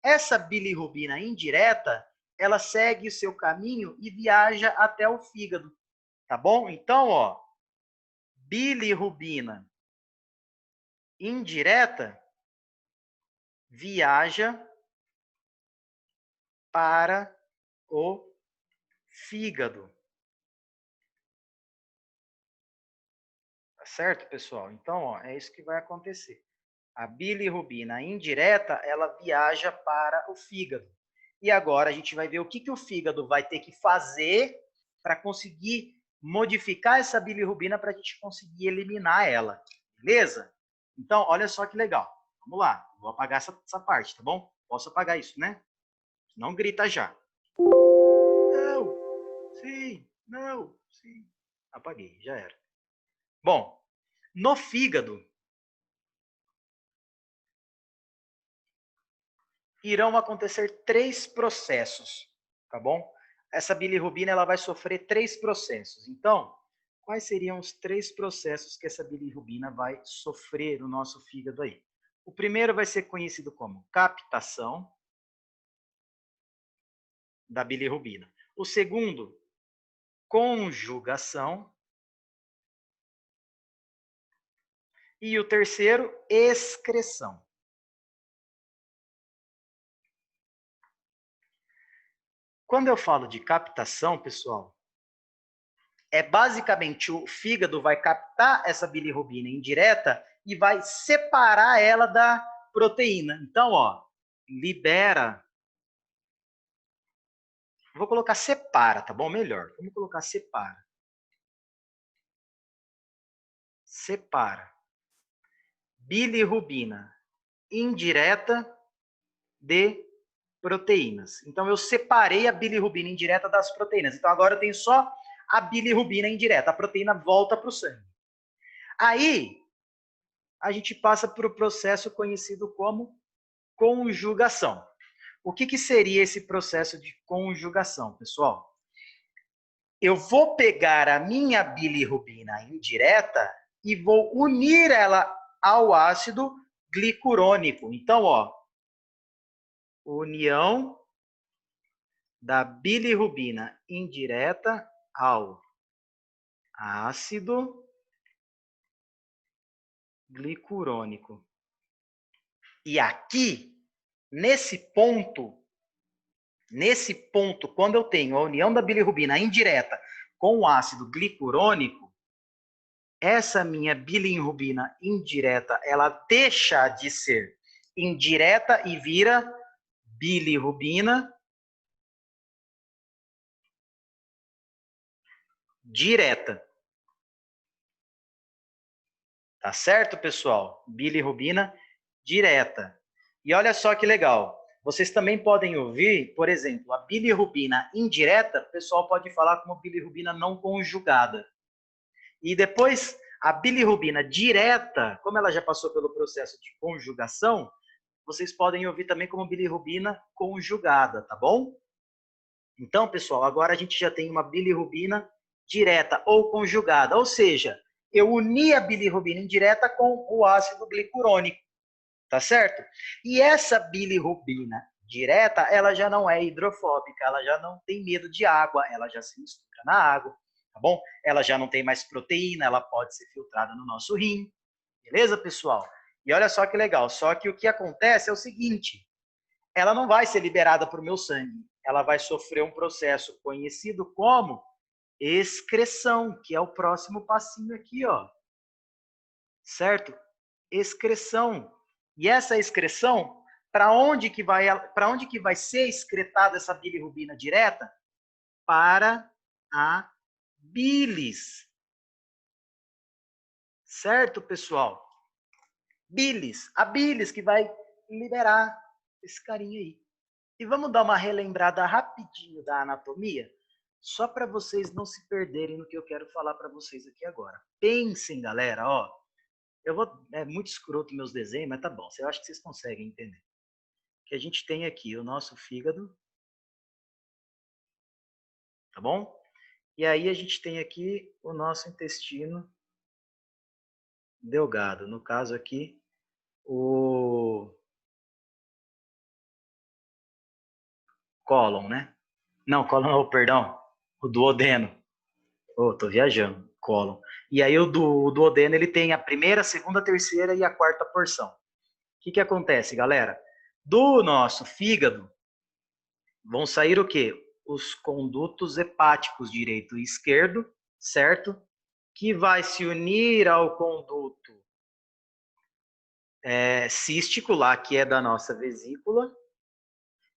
Speaker 1: Essa bilirrubina indireta, ela segue o seu caminho e viaja até o fígado, tá bom? Então, ó, bilirrubina indireta viaja para o fígado. Tá certo, pessoal? Então, ó, é isso que vai acontecer. A bilirrubina indireta, ela viaja para o fígado. E agora a gente vai ver o que o fígado vai ter que fazer para conseguir modificar essa bilirrubina para a gente conseguir eliminar ela. Beleza? Então, olha só que legal. Vamos lá. Vou apagar essa parte, tá bom? Posso apagar isso, né? Não grita já. Não. Sim. Não. Sim. Apaguei. Já era. Bom, no fígado, irão acontecer 3 processos, tá bom? Essa bilirrubina ela vai sofrer 3 processos. Então, quais seriam os 3 processos que essa bilirrubina vai sofrer no nosso fígado aí? O primeiro vai ser conhecido como captação da bilirrubina. O segundo, conjugação. E o terceiro, excreção. Quando eu falo de captação, pessoal, é basicamente o fígado vai captar essa bilirrubina indireta e vai separar ela da proteína. Então, ó, libera. Vou colocar separa, tá bom? Melhor. Vamos colocar separa. Separa. Bilirrubina indireta de proteínas. Então, eu separei a bilirrubina indireta das proteínas. Então, agora eu tenho só a bilirrubina indireta. A proteína volta para o sangue. Aí, a gente passa para o processo conhecido como conjugação. O que seria esse processo de conjugação, pessoal? Eu vou pegar a minha bilirrubina indireta e vou unir ela ao ácido glicurônico. Então, ó, união da bilirrubina indireta ao ácido glicurônico. E aqui, nesse ponto, quando eu tenho a união da bilirrubina indireta com o ácido glicurônico, essa minha bilirrubina indireta, ela deixa de ser indireta e vira bilirrubina direta. Tá certo, pessoal? Bilirrubina direta. E olha só que legal. Vocês também podem ouvir, por exemplo, a bilirrubina indireta, o pessoal pode falar como bilirrubina não conjugada. E depois, a bilirrubina direta, como ela já passou pelo processo de conjugação, vocês podem ouvir também como bilirrubina conjugada, tá bom? Então, pessoal, agora a gente já tem uma bilirrubina direta ou conjugada, ou seja, eu uni a bilirrubina indireta com o ácido glicurônico, tá certo? E essa bilirrubina direta, ela já não é hidrofóbica, ela já não tem medo de água, ela já se mistura na água. tá bom? Ela já não tem mais proteína, ela pode ser filtrada no nosso rim, beleza, pessoal? E olha só que legal, só que o que acontece é o seguinte, ela não vai ser liberada para o meu sangue, ela vai sofrer um processo conhecido como excreção, que é o próximo passinho aqui, ó. Certo? Excreção. E essa excreção, para onde que vai ser excretada essa bilirrubina direta? Para a bilis. Certo, pessoal? Bilis. A bilis que vai liberar esse carinha aí. E vamos dar uma relembrada rapidinho da anatomia, só para vocês não se perderem no que eu quero falar para vocês aqui agora. Pensem, galera, ó. É muito escroto meus desenhos, mas tá bom. Eu acho que vocês conseguem entender. Que a gente tem aqui o nosso fígado, tá bom? E aí a gente tem aqui o nosso intestino delgado. No caso aqui, o cólon, né? Não, cólon não, perdão. O duodeno. Tô viajando. Cólon. E aí o duodeno, ele tem a primeira, a segunda, a terceira e a quarta porção. O que acontece, galera? Do nosso fígado, vão sair o quê? Os condutos hepáticos direito e esquerdo, certo? Que vai se unir ao conduto cístico lá, que é da nossa vesícula,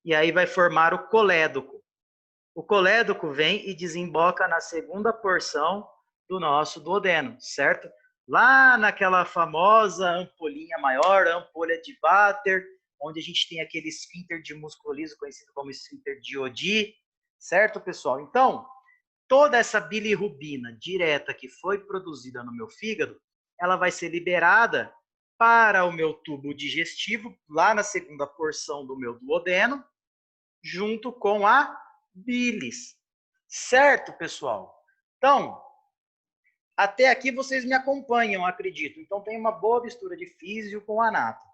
Speaker 1: e aí vai formar o colédoco. O colédoco vem e desemboca na segunda porção do nosso duodeno, certo? Lá naquela famosa ampolinha maior, a ampolha de Vater, onde a gente tem aquele esfíncter de músculo liso, conhecido como esfíncter de Oddi, certo, pessoal? Então, toda essa bilirrubina direta que foi produzida no meu fígado, ela vai ser liberada para o meu tubo digestivo, lá na segunda porção do meu duodeno, junto com a bilis. Certo, pessoal? Então, até aqui vocês me acompanham, acredito. Então, tem uma boa mistura de físio com anato.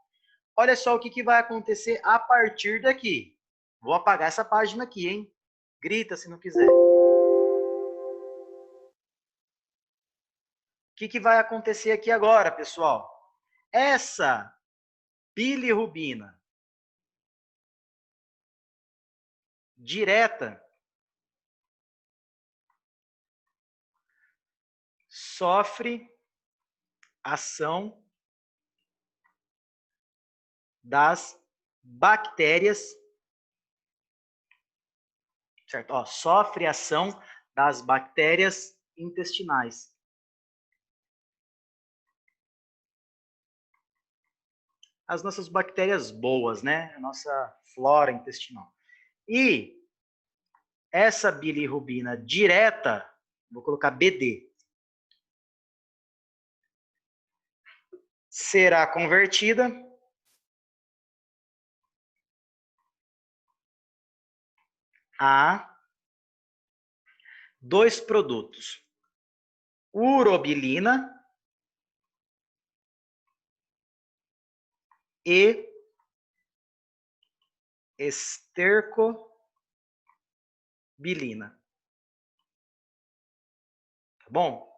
Speaker 1: Olha só o que vai acontecer a partir daqui. Vou apagar essa página aqui, hein? Grita se não quiser. O que vai acontecer aqui agora, pessoal? Essa bilirrubina direta sofre ação das bactérias, certo? Ó, sofre ação das bactérias intestinais. As nossas bactérias boas, né? A nossa flora intestinal. E essa bilirrubina direta, vou colocar BD, será convertida a dois produtos: urobilina e estercobilina. Tá bom?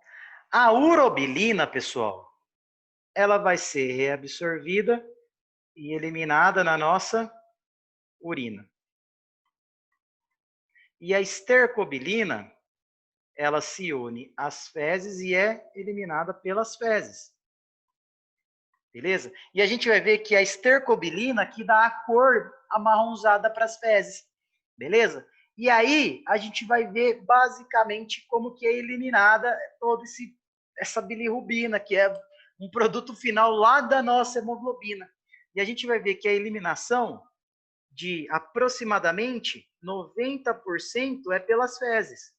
Speaker 1: A urobilina, pessoal, ela vai ser reabsorvida e eliminada na nossa urina. E a estercobilina, ela se une às fezes e é eliminada pelas fezes. Beleza? E a gente vai ver que a estercobilina que dá a cor amarronzada para as fezes. Beleza? E aí a gente vai ver basicamente como que é eliminada toda essa bilirrubina, que é um produto final lá da nossa hemoglobina. E a gente vai ver que a eliminação de aproximadamente 90% é pelas fezes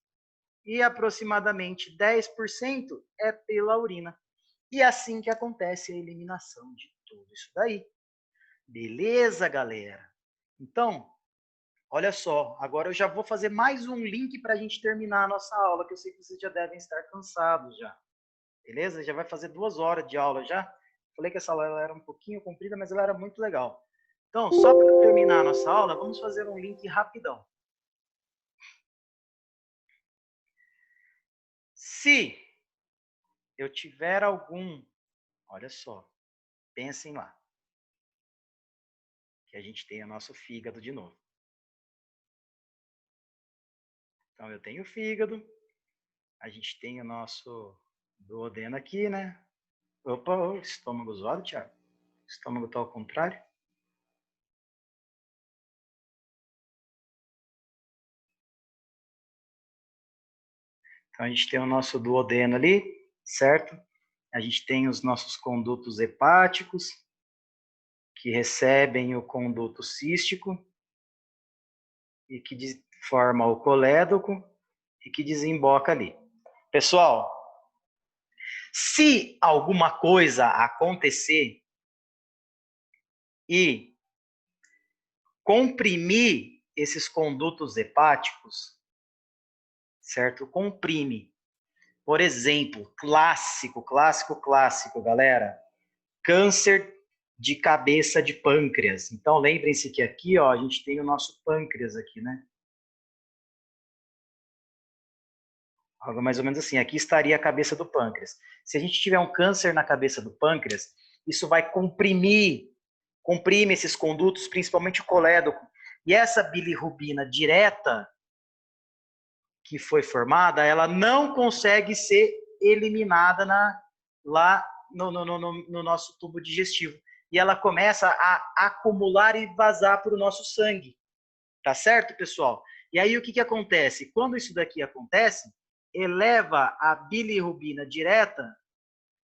Speaker 1: e aproximadamente 10% é pela urina. E é assim que acontece a eliminação de tudo isso daí. Beleza, galera? Então, olha só, agora eu já vou fazer mais um link para a gente terminar a nossa aula, que eu sei que vocês já devem estar cansados já. Beleza? Já vai fazer 2 horas de aula já. Falei que essa aula ela era um pouquinho comprida, mas ela era muito legal. Então, só para terminar a nossa aula, vamos fazer um link rapidão. Se eu tiver algum, olha só, pensem lá, que a gente tem o nosso fígado de novo. Então, eu tenho o fígado, a gente tem o nosso duodeno aqui, né? Opa, o estômago zoado, Thiago. O estômago está ao contrário. Então, a gente tem o nosso duodeno ali, certo? A gente tem os nossos condutos hepáticos, que recebem o conduto cístico, e que forma o colédoco, e que desemboca ali. Pessoal, se alguma coisa acontecer e comprimir esses condutos hepáticos, certo? Comprime. Por exemplo, clássico, galera. Câncer de cabeça de pâncreas. Então, lembrem-se que aqui, ó, a gente tem o nosso pâncreas aqui, né? Algo mais ou menos assim. Aqui estaria a cabeça do pâncreas. Se a gente tiver um câncer na cabeça do pâncreas, isso vai comprime esses condutos, principalmente o colédoco. E essa bilirrubina direta que foi formada, ela não consegue ser eliminada lá no nosso tubo digestivo. E ela começa a acumular e vazar para o nosso sangue. Tá certo, pessoal? E aí o que acontece? Quando isso daqui acontece, eleva a bilirrubina direta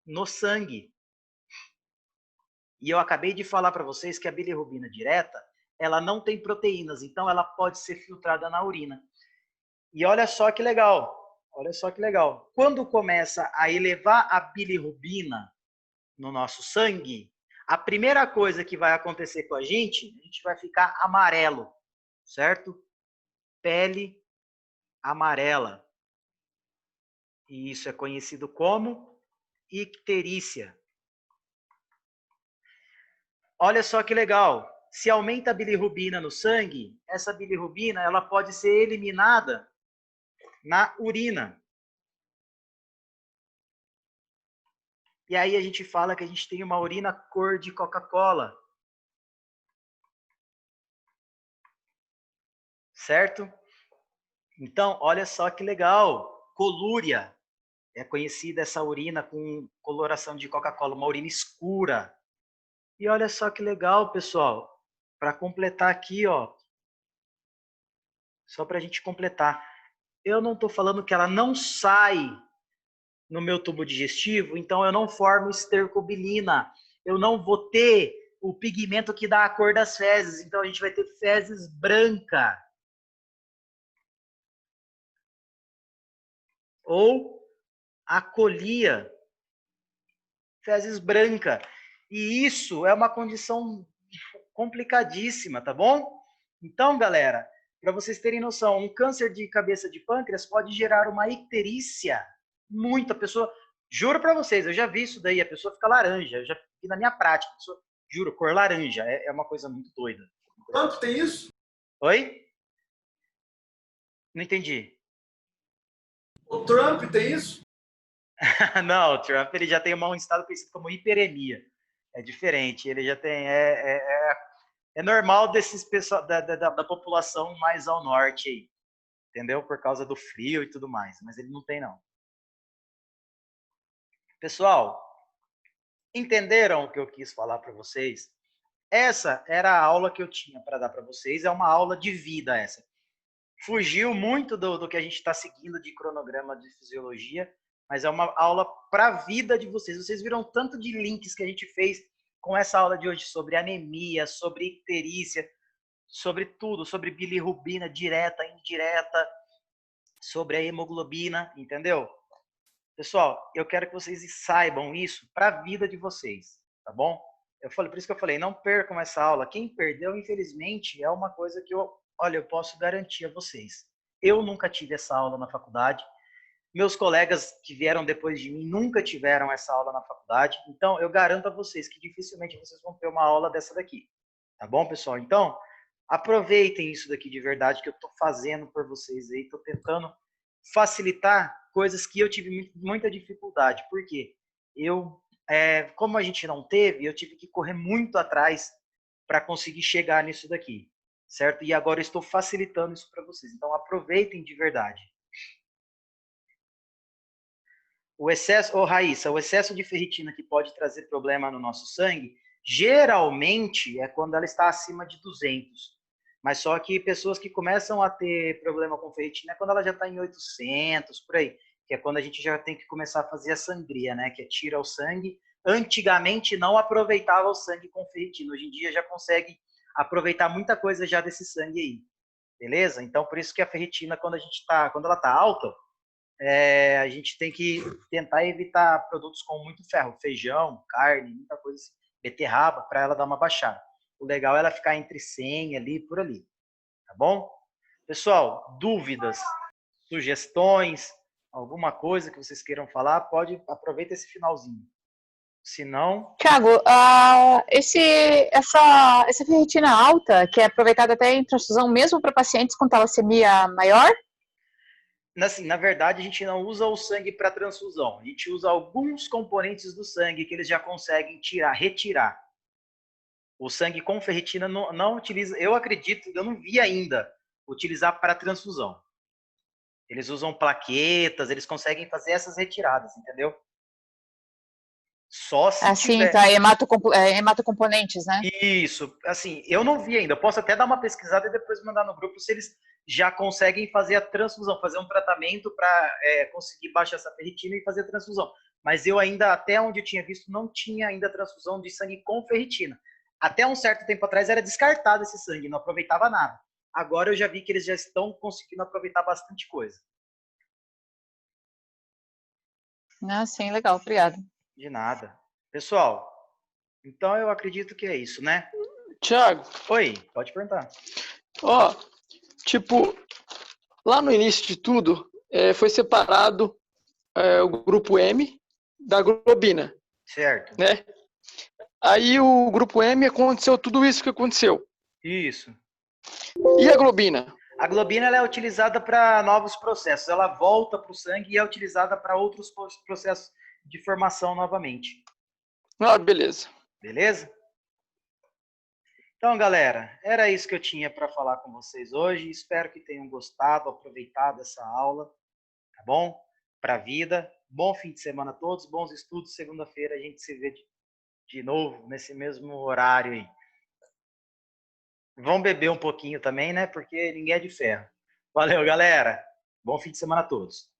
Speaker 1: no sangue. E eu acabei de falar para vocês que a bilirrubina direta, ela não tem proteínas, então ela pode ser filtrada na urina. E olha só que legal. Olha só que legal. Quando começa a elevar a bilirrubina no nosso sangue, a primeira coisa que vai acontecer com a gente vai ficar amarelo, certo? Pele amarela. E isso é conhecido como icterícia. Olha só que legal. Se aumenta a bilirrubina no sangue, essa bilirrubina ela pode ser eliminada na urina. E aí a gente fala que a gente tem uma urina cor de Coca-Cola. Certo? Então, olha só que legal. Colúria. É conhecida essa urina com coloração de Coca-Cola, uma urina escura. E olha só que legal, pessoal. Para completar aqui, ó. Só para a gente completar. Eu não estou falando que ela não sai no meu tubo digestivo, então eu não formo estercobilina. Eu não vou ter o pigmento que dá a cor das fezes. Então a gente vai ter fezes branca. Ou acolia, fezes branca. E isso é uma condição complicadíssima, tá bom? Então, galera, para vocês terem noção, um câncer de cabeça de pâncreas pode gerar uma icterícia. Muita pessoa, juro para vocês, eu já vi isso daí, a pessoa fica laranja, eu já vi na minha prática, pessoa, juro, cor laranja, é uma coisa muito doida.
Speaker 3: Quanto tem isso?
Speaker 1: Oi? Não entendi.
Speaker 3: O Trump tem isso?
Speaker 1: Não, o Trump ele já tem um estado conhecido como hiperemia. É diferente, ele já tem. É normal desses pessoal, da população mais ao norte aí, entendeu? Por causa do frio e tudo mais, mas ele não tem, não. Pessoal, entenderam o que eu quis falar para vocês? Essa era a aula que eu tinha para dar para vocês, é uma aula de vida essa. Fugiu muito do que a gente está seguindo de cronograma de fisiologia, mas é uma aula para a vida de vocês. Vocês viram tanto de links que a gente fez com essa aula de hoje sobre anemia, sobre icterícia, sobre tudo, sobre bilirrubina direta, indireta, sobre a hemoglobina, entendeu? Pessoal, eu quero que vocês saibam isso para a vida de vocês, tá bom? Por isso que eu falei, não percam essa aula. Quem perdeu, infelizmente, é uma coisa que eu posso garantir a vocês. Eu nunca tive essa aula na faculdade. Meus colegas que vieram depois de mim nunca tiveram essa aula na faculdade. Então, eu garanto a vocês que dificilmente vocês vão ter uma aula dessa daqui. Tá bom, pessoal? Então, aproveitem isso daqui de verdade que eu estou fazendo por vocês aí. Estou tentando facilitar coisas que eu tive muita dificuldade. Por quê? Como a gente não teve, eu tive que correr muito atrás para conseguir chegar nisso daqui, certo? E agora eu estou facilitando isso para vocês. Então, aproveitem de verdade. O excesso, Raíssa, o excesso de ferritina que pode trazer problema no nosso sangue, geralmente é quando ela está acima de 200. Mas só que pessoas que começam a ter problema com ferritina é quando ela já está em 800, por aí. Que é quando a gente já tem que começar a fazer a sangria, né? Que é tira o sangue. Antigamente não aproveitava o sangue com ferritina. Hoje em dia já consegue aproveitar muita coisa já desse sangue aí. Beleza? Então, por isso que a ferritina, quando ela está alta, a gente tem que tentar evitar produtos com muito ferro, feijão, carne, muita coisa assim, beterraba, para ela dar uma baixada. O legal é ela ficar entre 100 ali, por ali, tá bom? Pessoal, dúvidas, sugestões, alguma coisa que vocês queiram falar, aproveita esse finalzinho. Se não...
Speaker 7: Thiago, essa ferritina alta, que é aproveitada até em transfusão mesmo para pacientes com talassemia maior?
Speaker 1: Assim, na verdade, a gente não usa o sangue para transfusão. A gente usa alguns componentes do sangue que eles já conseguem retirar. O sangue com ferritina não utiliza, eu acredito, eu não vi ainda utilizar para transfusão. Eles usam plaquetas, eles conseguem fazer essas retiradas, entendeu? Só se tiver...
Speaker 7: tá, hematocomponentes, né?
Speaker 1: Isso, assim, eu não vi ainda. Eu posso até dar uma pesquisada e depois mandar no grupo se eles já conseguem fazer a transfusão, fazer um tratamento para conseguir baixar essa ferritina e fazer a transfusão. Mas eu ainda, até onde eu tinha visto, não tinha ainda transfusão de sangue com ferritina. Até um certo tempo atrás era descartado esse sangue, não aproveitava nada. Agora eu já vi que eles já estão conseguindo aproveitar bastante coisa.
Speaker 7: Sim, legal, obrigada.
Speaker 1: De nada. Pessoal, então eu acredito que é isso, né?
Speaker 8: Thiago.
Speaker 1: Oi, pode perguntar.
Speaker 8: Lá no início de tudo, foi separado o grupo M da globina.
Speaker 1: Certo.
Speaker 8: Né? Aí o grupo M aconteceu tudo isso que aconteceu.
Speaker 1: Isso.
Speaker 8: E a globina?
Speaker 1: A globina ela é utilizada para novos processos. Ela volta para o sangue e é utilizada para outros processos de formação novamente.
Speaker 8: Beleza.
Speaker 1: Beleza? Então, galera, era isso que eu tinha para falar com vocês hoje. Espero que tenham gostado, aproveitado essa aula, tá bom? Para a vida. Bom fim de semana a todos, bons estudos. Segunda-feira a gente se vê de novo nesse mesmo horário aí. Vão beber um pouquinho também, né? Porque ninguém é de ferro. Valeu, galera. Bom fim de semana a todos.